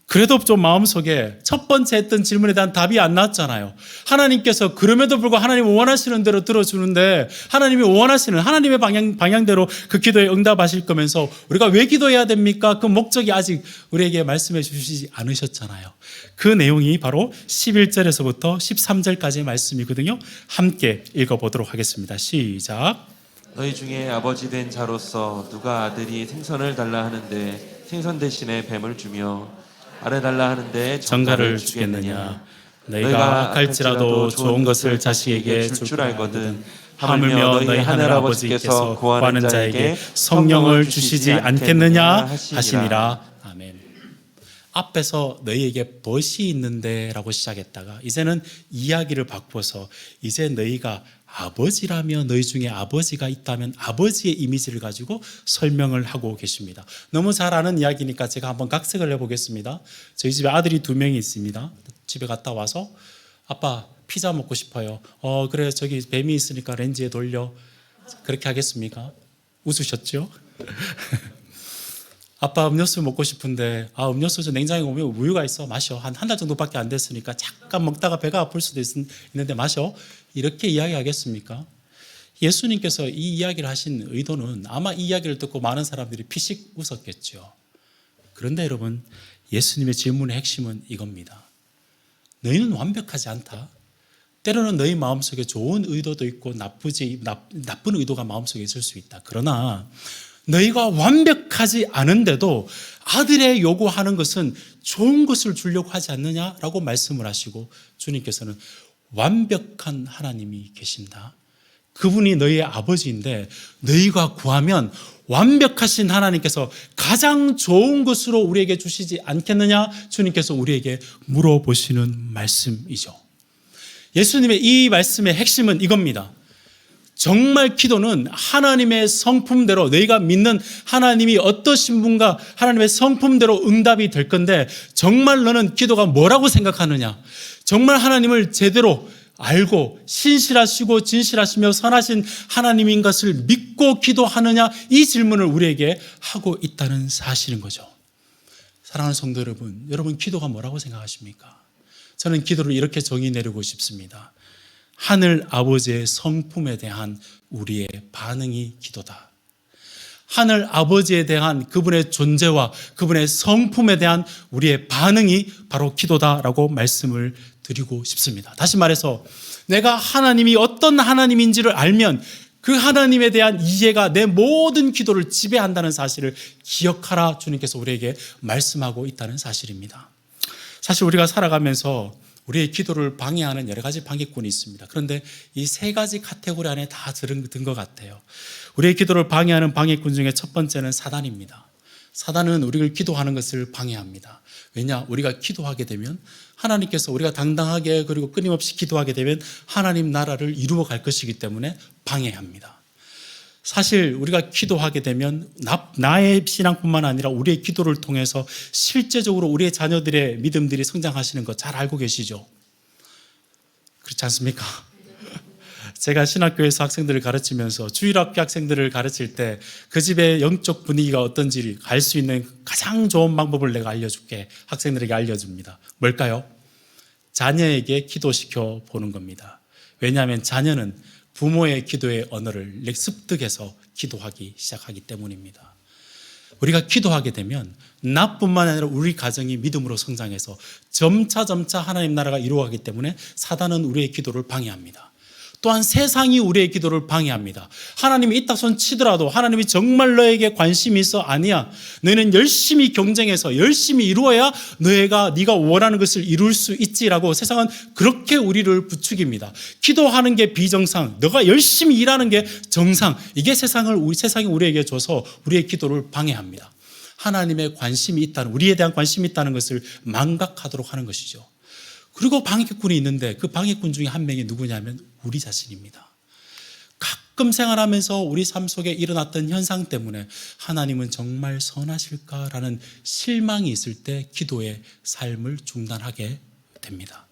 그래도 좀 마음속에 첫 번째 했던 질문에 대한 답이 안 나왔잖아요. 하나님께서 그럼에도 불구하고 하나님 원하시는 대로 들어주는데 하나님이 원하시는 하나님의 방향대로 그 기도에 응답하실 거면서 우리가 왜 기도해야 됩니까? 그 목적이 아직 우리에게 말씀해 주시지 않으셨잖아요. 그 내용이 바로 11절에서부터 13절까지의 말씀이거든요. 함께 읽어보도록 하겠습니다. 시작. 너희 중에 아버지 된 자로서 누가 아들이 생선을 달라 하는데 생선 대신에 뱀을 주며 알을 달라 하는데 정갈을 주겠느냐? 너희가 악할지라도 좋은 것을 자식에게 줄 줄 알거든 하물며 너희 하늘 아버지께서 구하는 자에게 성령을 주시지 않겠느냐 하시니라. 아멘. 앞에서 너희에게 벗이 있는데 라고 시작했다가 이제는 이야기를 바꿔서 이제 너희가 아버지라며 너희 중에 아버지가 있다면 아버지의 이미지를 가지고 설명을 하고 계십니다. 너무 잘 아는 이야기니까 제가 한번 각색을 해보겠습니다. 저희 집에 아들이 2명이 있습니다. 집에 갔다 와서 아빠 피자 먹고 싶어요. 그래 저기 뱀이 있으니까 렌즈에 돌려. 그렇게 하겠습니까? 웃으셨죠? 아빠 음료수 먹고 싶은데 음료수 저 냉장고에 오면 우유가 있어 마셔. 한 달 정도밖에 안 됐으니까 잠깐 먹다가 배가 아플 수도 있는데 마셔. 이렇게 이야기하겠습니까? 예수님께서 이 이야기를 하신 의도는 아마 이 이야기를 듣고 많은 사람들이 피식 웃었겠죠. 그런데 여러분 예수님의 질문의 핵심은 이겁니다. 너희는 완벽하지 않다. 때로는 너희 마음속에 좋은 의도도 있고 나쁜 의도가 마음속에 있을 수 있다. 그러나 너희가 완벽하지 않은데도 아들의 요구하는 것은 좋은 것을 주려고 하지 않느냐라고 말씀을 하시고 주님께서는 완벽한 하나님이 계신다. 그분이 너희의 아버지인데 너희가 구하면 완벽하신 하나님께서 가장 좋은 것으로 우리에게 주시지 않겠느냐 주님께서 우리에게 물어보시는 말씀이죠. 예수님의 이 말씀의 핵심은 이겁니다. 정말 기도는 하나님의 성품대로 너희가 믿는 하나님이 어떠신 분가 하나님의 성품대로 응답이 될 건데 정말 너는 기도가 뭐라고 생각하느냐? 정말 하나님을 제대로 알고 신실하시고 진실하시며 선하신 하나님인 것을 믿고 기도하느냐? 이 질문을 우리에게 하고 있다는 사실인 거죠. 사랑하는 성도 여러분, 여러분 기도가 뭐라고 생각하십니까? 저는 기도를 이렇게 정의 내리고 싶습니다. 하늘 아버지의 성품에 대한 우리의 반응이 기도다. 하늘 아버지에 대한 그분의 존재와 그분의 성품에 대한 우리의 반응이 바로 기도다라고 말씀을 드리고 싶습니다. 다시 말해서 내가 하나님이 어떤 하나님인지를 알면 그 하나님에 대한 이해가 내 모든 기도를 지배한다는 사실을 기억하라 주님께서 우리에게 말씀하고 있다는 사실입니다. 사실 우리가 살아가면서 우리의 기도를 방해하는 여러 가지 방해꾼이 있습니다. 그런데 이 세 가지 카테고리 안에 다 든 것 같아요. 우리의 기도를 방해하는 방해꾼 중에 첫 번째는 사단입니다. 사단은 우리를 기도하는 것을 방해합니다. 왜냐? 우리가 기도하게 되면 하나님께서 우리가 당당하게 그리고 끊임없이 기도하게 되면 하나님 나라를 이루어 갈 것이기 때문에 방해합니다. 사실 우리가 기도하게 되면 나의 신앙뿐만 아니라 우리의 기도를 통해서 실제적으로 우리의 자녀들의 믿음들이 성장하시는 거 잘 알고 계시죠? 그렇지 않습니까? 제가 신학교에서 학생들을 가르치면서 주일학교 학생들을 가르칠 때 그 집의 영적 분위기가 어떤지 알 수 있는 가장 좋은 방법을 내가 알려줄게. 학생들에게 알려줍니다. 뭘까요? 자녀에게 기도시켜 보는 겁니다. 왜냐하면 자녀는 부모의 기도의 언어를 습득해서 기도하기 시작하기 때문입니다. 우리가 기도하게 되면 나뿐만 아니라 우리 가정이 믿음으로 성장해서 점차 하나님 나라가 이루어가기 때문에 사단은 우리의 기도를 방해합니다. 또한 세상이 우리의 기도를 방해합니다. 하나님이 이따 손 치더라도 하나님이 정말 너에게 관심이 있어? 아니야. 너희는 열심히 경쟁해서 열심히 이루어야 네가 원하는 것을 이룰 수 있지라고 세상은 그렇게 우리를 부추깁니다. 기도하는 게 비정상, 너가 열심히 일하는 게 정상. 이게 세상이 우리에게 줘서 우리의 기도를 방해합니다. 하나님의 관심이 있다는, 우리에 대한 관심이 있다는 것을 망각하도록 하는 것이죠. 그리고 방해꾼이 있는데 그 방해꾼 중에 한 명이 누구냐면 우리 자신입니다. 가끔 생활하면서 우리 삶 속에 일어났던 현상 때문에 하나님은 정말 선하실까라는 실망이 있을 때 기도의 삶을 중단하게 됩니다.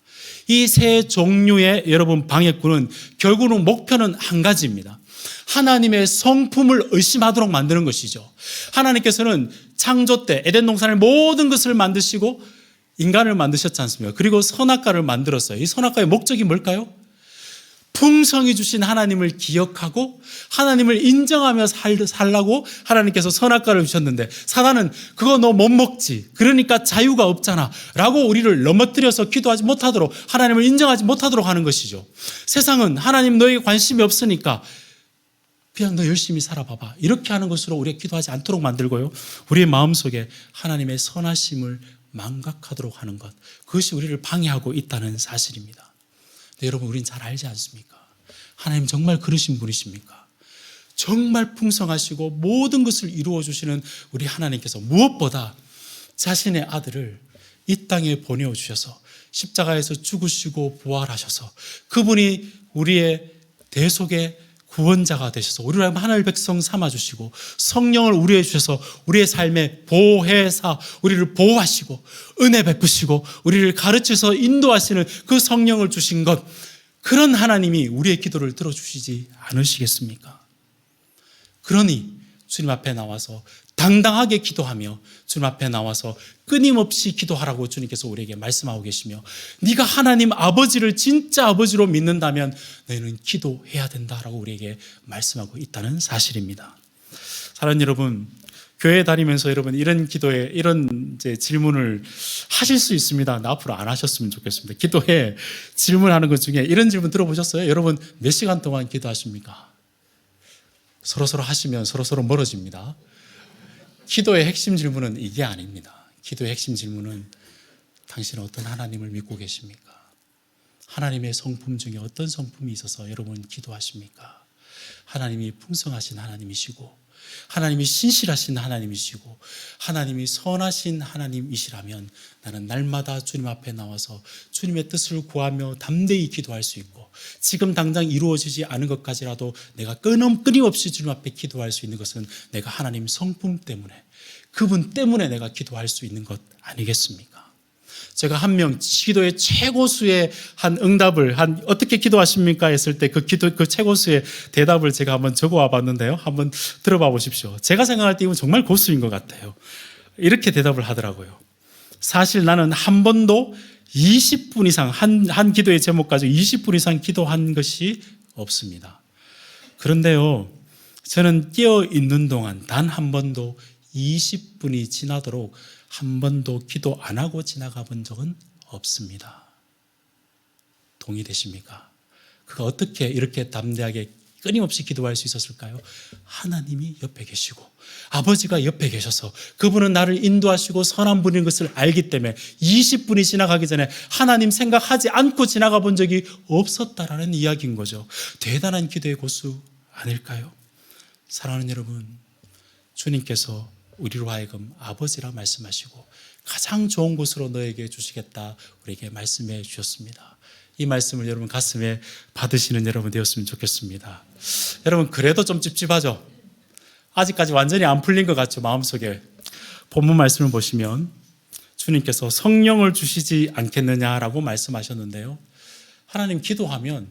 이 세 종류의 여러분 방해꾼은 결국은 목표는 한 가지입니다. 하나님의 성품을 의심하도록 만드는 것이죠. 하나님께서는 창조 때 에덴 동산의 모든 것을 만드시고 인간을 만드셨지 않습니까? 그리고 선악과를 만들었어요. 이 선악과의 목적이 뭘까요? 풍성히 주신 하나님을 기억하고 하나님을 인정하며 살라고 하나님께서 선악과를 주셨는데, 사단은 그거 너 못 먹지, 그러니까 자유가 없잖아 라고 우리를 넘어뜨려서 기도하지 못하도록, 하나님을 인정하지 못하도록 하는 것이죠. 세상은 하나님 너에게 관심이 없으니까 그냥 너 열심히 살아봐봐, 이렇게 하는 것으로 우리가 기도하지 않도록 만들고요, 우리의 마음속에 하나님의 선하심을 망각하도록 하는 것, 그것이 우리를 방해하고 있다는 사실입니다. 근데 여러분, 우리는 잘 알지 않습니까? 하나님 정말 그러신 분이십니까? 정말 풍성하시고 모든 것을 이루어 주시는 우리 하나님께서 무엇보다 자신의 아들을 이 땅에 보내어 주셔서 십자가에서 죽으시고 부활하셔서 그분이 우리의 대속의 구원자가 되셔서 우리를 하나님의 백성 삼아주시고 성령을 우리에 주셔서 우리의 삶의 보혜사, 우리를 보호하시고 은혜 베푸시고 우리를 가르쳐서 인도하시는 그 성령을 주신 것, 그런 하나님이 우리의 기도를 들어주시지 않으시겠습니까? 그러니 주님 앞에 나와서 당당하게 기도하며 주님 앞에 나와서 끊임없이 기도하라고 주님께서 우리에게 말씀하고 계시며, 네가 하나님 아버지를 진짜 아버지로 믿는다면 너희는 기도해야 된다라고 우리에게 말씀하고 있다는 사실입니다. 사랑하는 여러분, 교회 다니면서 여러분 이런 기도에 이런 질문을 하실 수 있습니다. 나 앞으로 안 하셨으면 좋겠습니다. 기도에 질문하는 것 중에 이런 질문 들어보셨어요? 여러분 몇 시간 동안 기도하십니까? 서로서로 하시면 서로서로 멀어집니다. 기도의 핵심 질문은 이게 아닙니다. 기도의 핵심 질문은 당신은 어떤 하나님을 믿고 계십니까? 하나님의 성품 중에 어떤 성품이 있어서 여러분 기도하십니까? 하나님이 풍성하신 하나님이시고 하나님이 신실하신 하나님이시고 하나님이 선하신 하나님이시라면 나는 날마다 주님 앞에 나와서 주님의 뜻을 구하며 담대히 기도할 수 있고, 지금 당장 이루어지지 않은 것까지라도 내가 끊임없이 주님 앞에 기도할 수 있는 것은 내가 하나님 성품 때문에, 그분 때문에 내가 기도할 수 있는 것 아니겠습니까? 제가 한 명 기도의 최고수의 한 응답을 어떻게 기도하십니까 했을 때 그 최고수의 대답을 제가 한번 적어와 봤는데요. 한번 들어봐 보십시오. 제가 생각할 때 이건 정말 고수인 것 같아요. 이렇게 대답을 하더라고요. 사실 나는 한 번도 20분 이상 한 기도의 제목 가지고 20분 이상 기도한 것이 없습니다. 그런데요, 저는 깨어 있는 동안 단 한 번도 20분이 지나도록 한 번도 기도 안 하고 지나가 본 적은 없습니다. 동의되십니까? 그가 어떻게 이렇게 담대하게 끊임없이 기도할 수 있었을까요? 하나님이 옆에 계시고 아버지가 옆에 계셔서 그분은 나를 인도하시고 선한 분인 것을 알기 때문에 20분이 지나가기 전에 하나님 생각하지 않고 지나가 본 적이 없었다라는 이야기인 거죠. 대단한 기도의 고수 아닐까요? 사랑하는 여러분, 주님께서 우리로 하여금 아버지라 말씀하시고 가장 좋은 곳으로 너에게 주시겠다 우리에게 말씀해 주셨습니다. 이 말씀을 여러분 가슴에 받으시는 여러분 되었으면 좋겠습니다. 여러분 그래도 좀 찝찝하죠? 아직까지 완전히 안 풀린 것 같죠? 마음속에. 본문 말씀을 보시면 주님께서 성령을 주시지 않겠느냐라고 말씀하셨는데요, 하나님 기도하면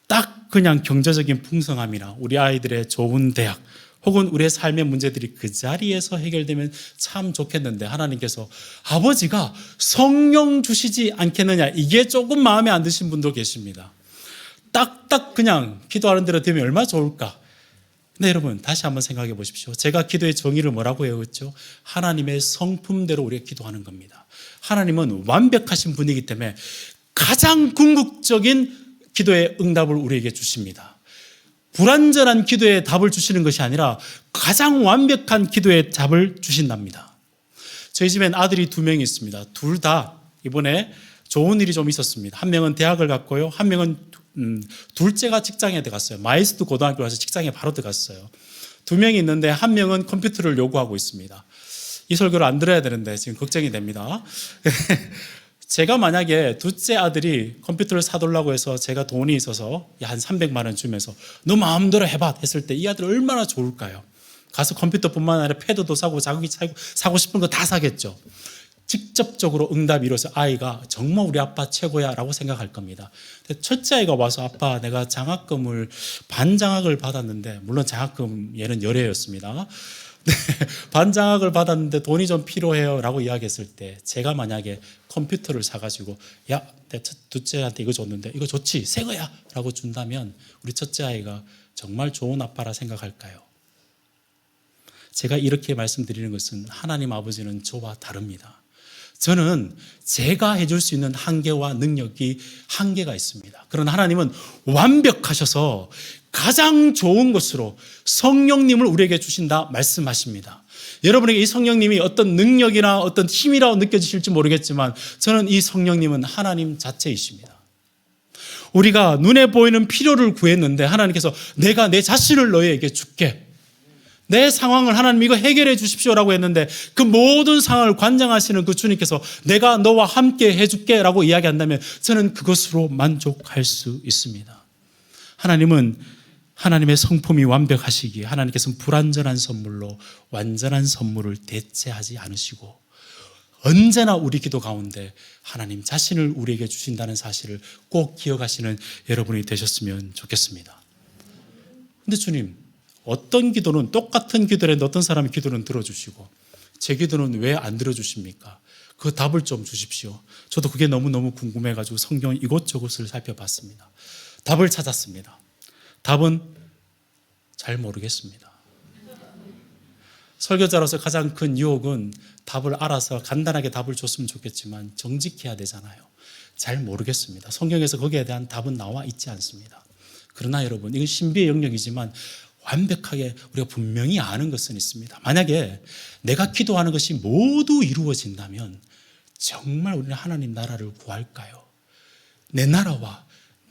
딱 그냥 경제적인 풍성함이나 우리 아이들의 좋은 대학 혹은 우리의 삶의 문제들이 그 자리에서 해결되면 참 좋겠는데, 하나님께서 아버지가 성령 주시지 않겠느냐, 이게 조금 마음에 안 드신 분도 계십니다. 딱딱 그냥 기도하는 대로 되면 얼마나 좋을까. 근데 여러분 다시 한번 생각해 보십시오. 제가 기도의 정의를 뭐라고 외웠죠? 하나님의 성품대로 우리가 기도하는 겁니다. 하나님은 완벽하신 분이기 때문에 가장 궁극적인 기도의 응답을 우리에게 주십니다. 불완전한 기도에 답을 주시는 것이 아니라 가장 완벽한 기도에 답을 주신답니다. 저희 집엔 아들이 2명이 있습니다. 둘 다 이번에 좋은 일이 좀 있었습니다. 한 명은 대학을 갔고요, 한 명은 둘째가 직장에 들어갔어요. 마이스트 고등학교 가서 직장에 바로 들어갔어요. 2명이 있는데 한 명은 컴퓨터를 요구하고 있습니다. 이 설교를 안 들어야 되는데 지금 걱정이 됩니다. 제가 만약에 둘째 아들이 컴퓨터를 사달라고 해서 제가 돈이 있어서 한 300만 원 주면서 너 마음대로 해봐 했을 때 이 아들 얼마나 좋을까요? 가서 컴퓨터뿐만 아니라 패드도 사고 자극이 사고 싶은 거 다 사겠죠. 직접적으로 응답이 이루어서 아이가 정말 우리 아빠 최고야 라고 생각할 겁니다. 첫째 아이가 와서 아빠 내가 장학금을 반장학을 받았는데, 물론 장학금 얘는 열애였습니다. 반장학을 받았는데 돈이 좀 필요해요 라고 이야기했을 때 제가 만약에 컴퓨터를 사가지고 야, 내 둘째한테 이거 줬는데 이거 좋지? 새 거야 라고 준다면 우리 첫째 아이가 정말 좋은 아빠라 생각할까요? 제가 이렇게 말씀드리는 것은 하나님 아버지는 저와 다릅니다. 저는 제가 해줄 수 있는 한계와 능력이 한계가 있습니다. 그러나 하나님은 완벽하셔서 가장 좋은 것으로 성령님을 우리에게 주신다 말씀하십니다. 여러분에게 이 성령님이 어떤 능력이나 어떤 힘이라고 느껴지실지 모르겠지만 저는 이 성령님은 하나님 자체이십니다. 우리가 눈에 보이는 필요를 구했는데 하나님께서 내가 내 자신을 너희에게 줄게. 내 상황을 하나님 이거 해결해 주십시오라고 했는데 그 모든 상황을 관장하시는 그 주님께서 내가 너와 함께 해줄게 라고 이야기한다면 저는 그것으로 만족할 수 있습니다. 하나님은 하나님의 성품이 완벽하시기에 하나님께서는 불완전한 선물로 완전한 선물을 대체하지 않으시고 언제나 우리 기도 가운데 하나님 자신을 우리에게 주신다는 사실을 꼭 기억하시는 여러분이 되셨으면 좋겠습니다. 근데 주님, 어떤 기도는 똑같은 기도를 했는데 어떤 사람의 기도는 들어주시고 제 기도는 왜 안 들어주십니까? 그 답을 좀 주십시오. 저도 그게 너무너무 궁금해가지고 성경 이곳저곳을 살펴봤습니다. 답을 찾았습니다. 답은 잘 모르겠습니다. 설교자로서 가장 큰 유혹은 답을 알아서 간단하게 답을 줬으면 좋겠지만 정직해야 되잖아요. 잘 모르겠습니다. 성경에서 거기에 대한 답은 나와 있지 않습니다. 그러나 여러분, 이건 신비의 영역이지만 완벽하게 우리가 분명히 아는 것은 있습니다. 만약에 내가 기도하는 것이 모두 이루어진다면 정말 우리는 하나님 나라를 구할까요? 내 나라와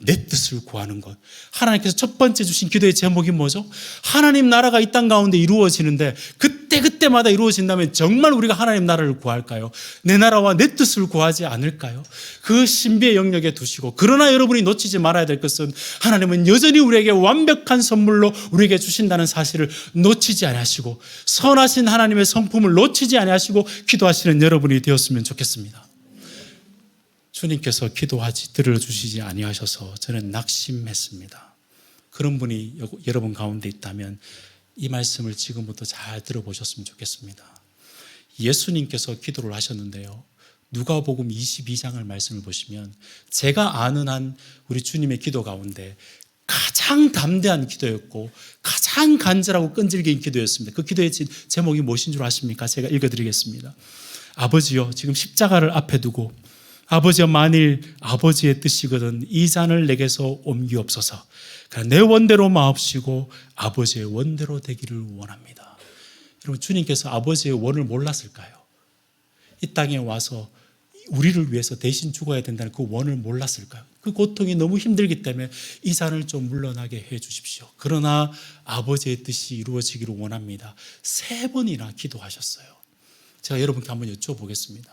내 뜻을 구하는 것. 하나님께서 첫 번째 주신 기도의 제목이 뭐죠? 하나님 나라가 이 땅 가운데 이루어지는데 그때마다 이루어진다면 정말 우리가 하나님 나라를 구할까요? 내 나라와 내 뜻을 구하지 않을까요? 그 신비의 영역에 두시고 그러나 여러분이 놓치지 말아야 될 것은 하나님은 여전히 우리에게 완벽한 선물로 우리에게 주신다는 사실을 놓치지 아니하시고 선하신 하나님의 성품을 놓치지 아니하시고 기도하시는 여러분이 되었으면 좋겠습니다. 주님께서 기도하지 들어주시지 아니하셔서 저는 낙심했습니다. 그런 분이 여러분 가운데 있다면 이 말씀을 지금부터 잘 들어보셨으면 좋겠습니다. 예수님께서 기도를 하셨는데요. 누가복음 22장을 말씀을 보시면 제가 아는 한 우리 주님의 기도 가운데 가장 담대한 기도였고 가장 간절하고 끈질긴 기도였습니다. 그 기도의 제목이 무엇인 줄 아십니까? 제가 읽어드리겠습니다. 아버지요, 지금 십자가를 앞에 두고 아버지여, 만일 아버지의 뜻이거든 이 잔을 내게서 옮기옵소서. 내 원대로 마옵시고 아버지의 원대로 되기를 원합니다. 여러분, 주님께서 아버지의 원을 몰랐을까요? 이 땅에 와서 우리를 위해서 대신 죽어야 된다는 그 원을 몰랐을까요? 그 고통이 너무 힘들기 때문에 이 잔을 좀 물러나게 해 주십시오. 그러나 아버지의 뜻이 이루어지기를 원합니다. 3번이나 기도하셨어요. 제가 여러분께 한번 여쭤보겠습니다.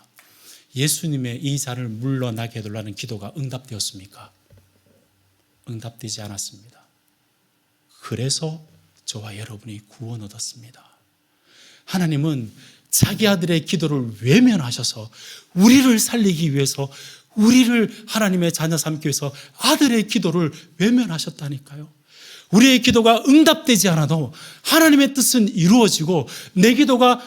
예수님의 이 잔을 물러나게 해달라는 기도가 응답되었습니까? 응답되지 않았습니다. 그래서 저와 여러분이 구원 얻었습니다. 하나님은 자기 아들의 기도를 외면하셔서 우리를 살리기 위해서 우리를 하나님의 자녀 삼기 위해서 아들의 기도를 외면하셨다니까요. 우리의 기도가 응답되지 않아도 하나님의 뜻은 이루어지고 내 기도가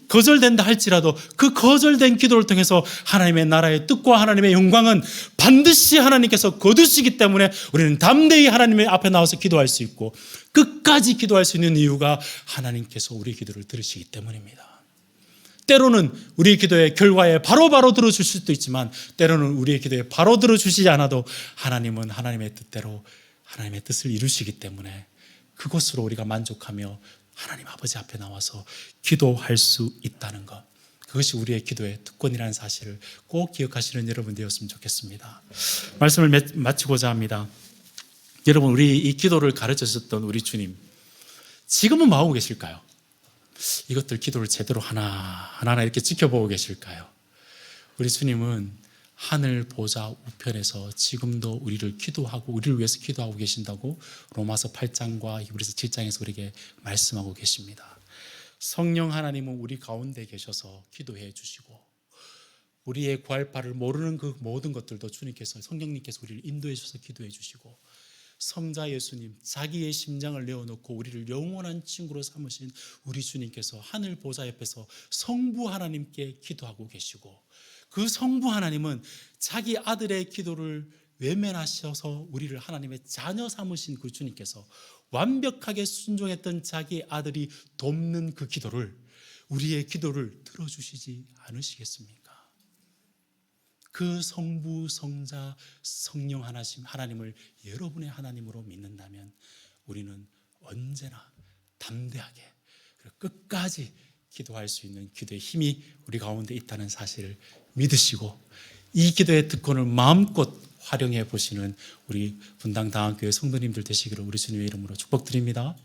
거절된다 할지라도 그 거절된 기도를 통해서 하나님의 나라의 뜻과 하나님의 영광은 반드시 하나님께서 거두시기 때문에 우리는 담대히 하나님의 앞에 나와서 기도할 수 있고 끝까지 기도할 수 있는 이유가 하나님께서 우리 기도를 들으시기 때문입니다. 때로는 우리의 기도의 결과에 바로바로 들어주실 수도 있지만 때로는 우리의 기도에 바로 들어주시지 않아도 하나님은 하나님의 뜻대로 하나님의 뜻을 이루시기 때문에 그것으로 우리가 만족하며 하나님 아버지 앞에 나와서 기도할 수 있다는 것, 그것이 우리의 기도의 특권이라는 사실을 꼭 기억하시는 여러분 되었으면 좋겠습니다. 말씀을 마치고자 합니다. 여러분, 우리 이 기도를 가르쳐 주셨던 우리 주님 지금은 뭐 하고 계실까요? 이것들 기도를 제대로 하나하나 이렇게 지켜보고 계실까요? 우리 주님은 하늘 보좌 우편에서 지금도 우리를 기도하고 우리를 위해서 기도하고 계신다고 로마서 8장과 히브리서 7장에서 우리에게 말씀하고 계십니다. 성령 하나님은 우리 가운데 계셔서 기도해 주시고 우리의 구할 바를 모르는 그 모든 것들도 주님께서 성령님께서 우리를 인도해 주셔서 기도해 주시고 성자 예수님, 자기의 심장을 내어놓고 우리를 영원한 친구로 삼으신 우리 주님께서 하늘 보좌 옆에서 성부 하나님께 기도하고 계시고, 그 성부 하나님은 자기 아들의 기도를 외면하셔서 우리를 하나님의 자녀 삼으신 그 주님께서 완벽하게 순종했던 자기 아들이 돕는 그 기도를, 우리의 기도를 들어주시지 않으시겠습니까? 그 성부, 성자, 성령 하나님을 여러분의 하나님으로 믿는다면 우리는 언제나 담대하게 그리고 끝까지 기도할 수 있는 기도의 힘이 우리 가운데 있다는 사실을 믿으시고, 이 기도의 특권을 마음껏 활용해 보시는 우리 분당 다한교회 성도님들 되시기를 우리 주님의 이름으로 축복드립니다.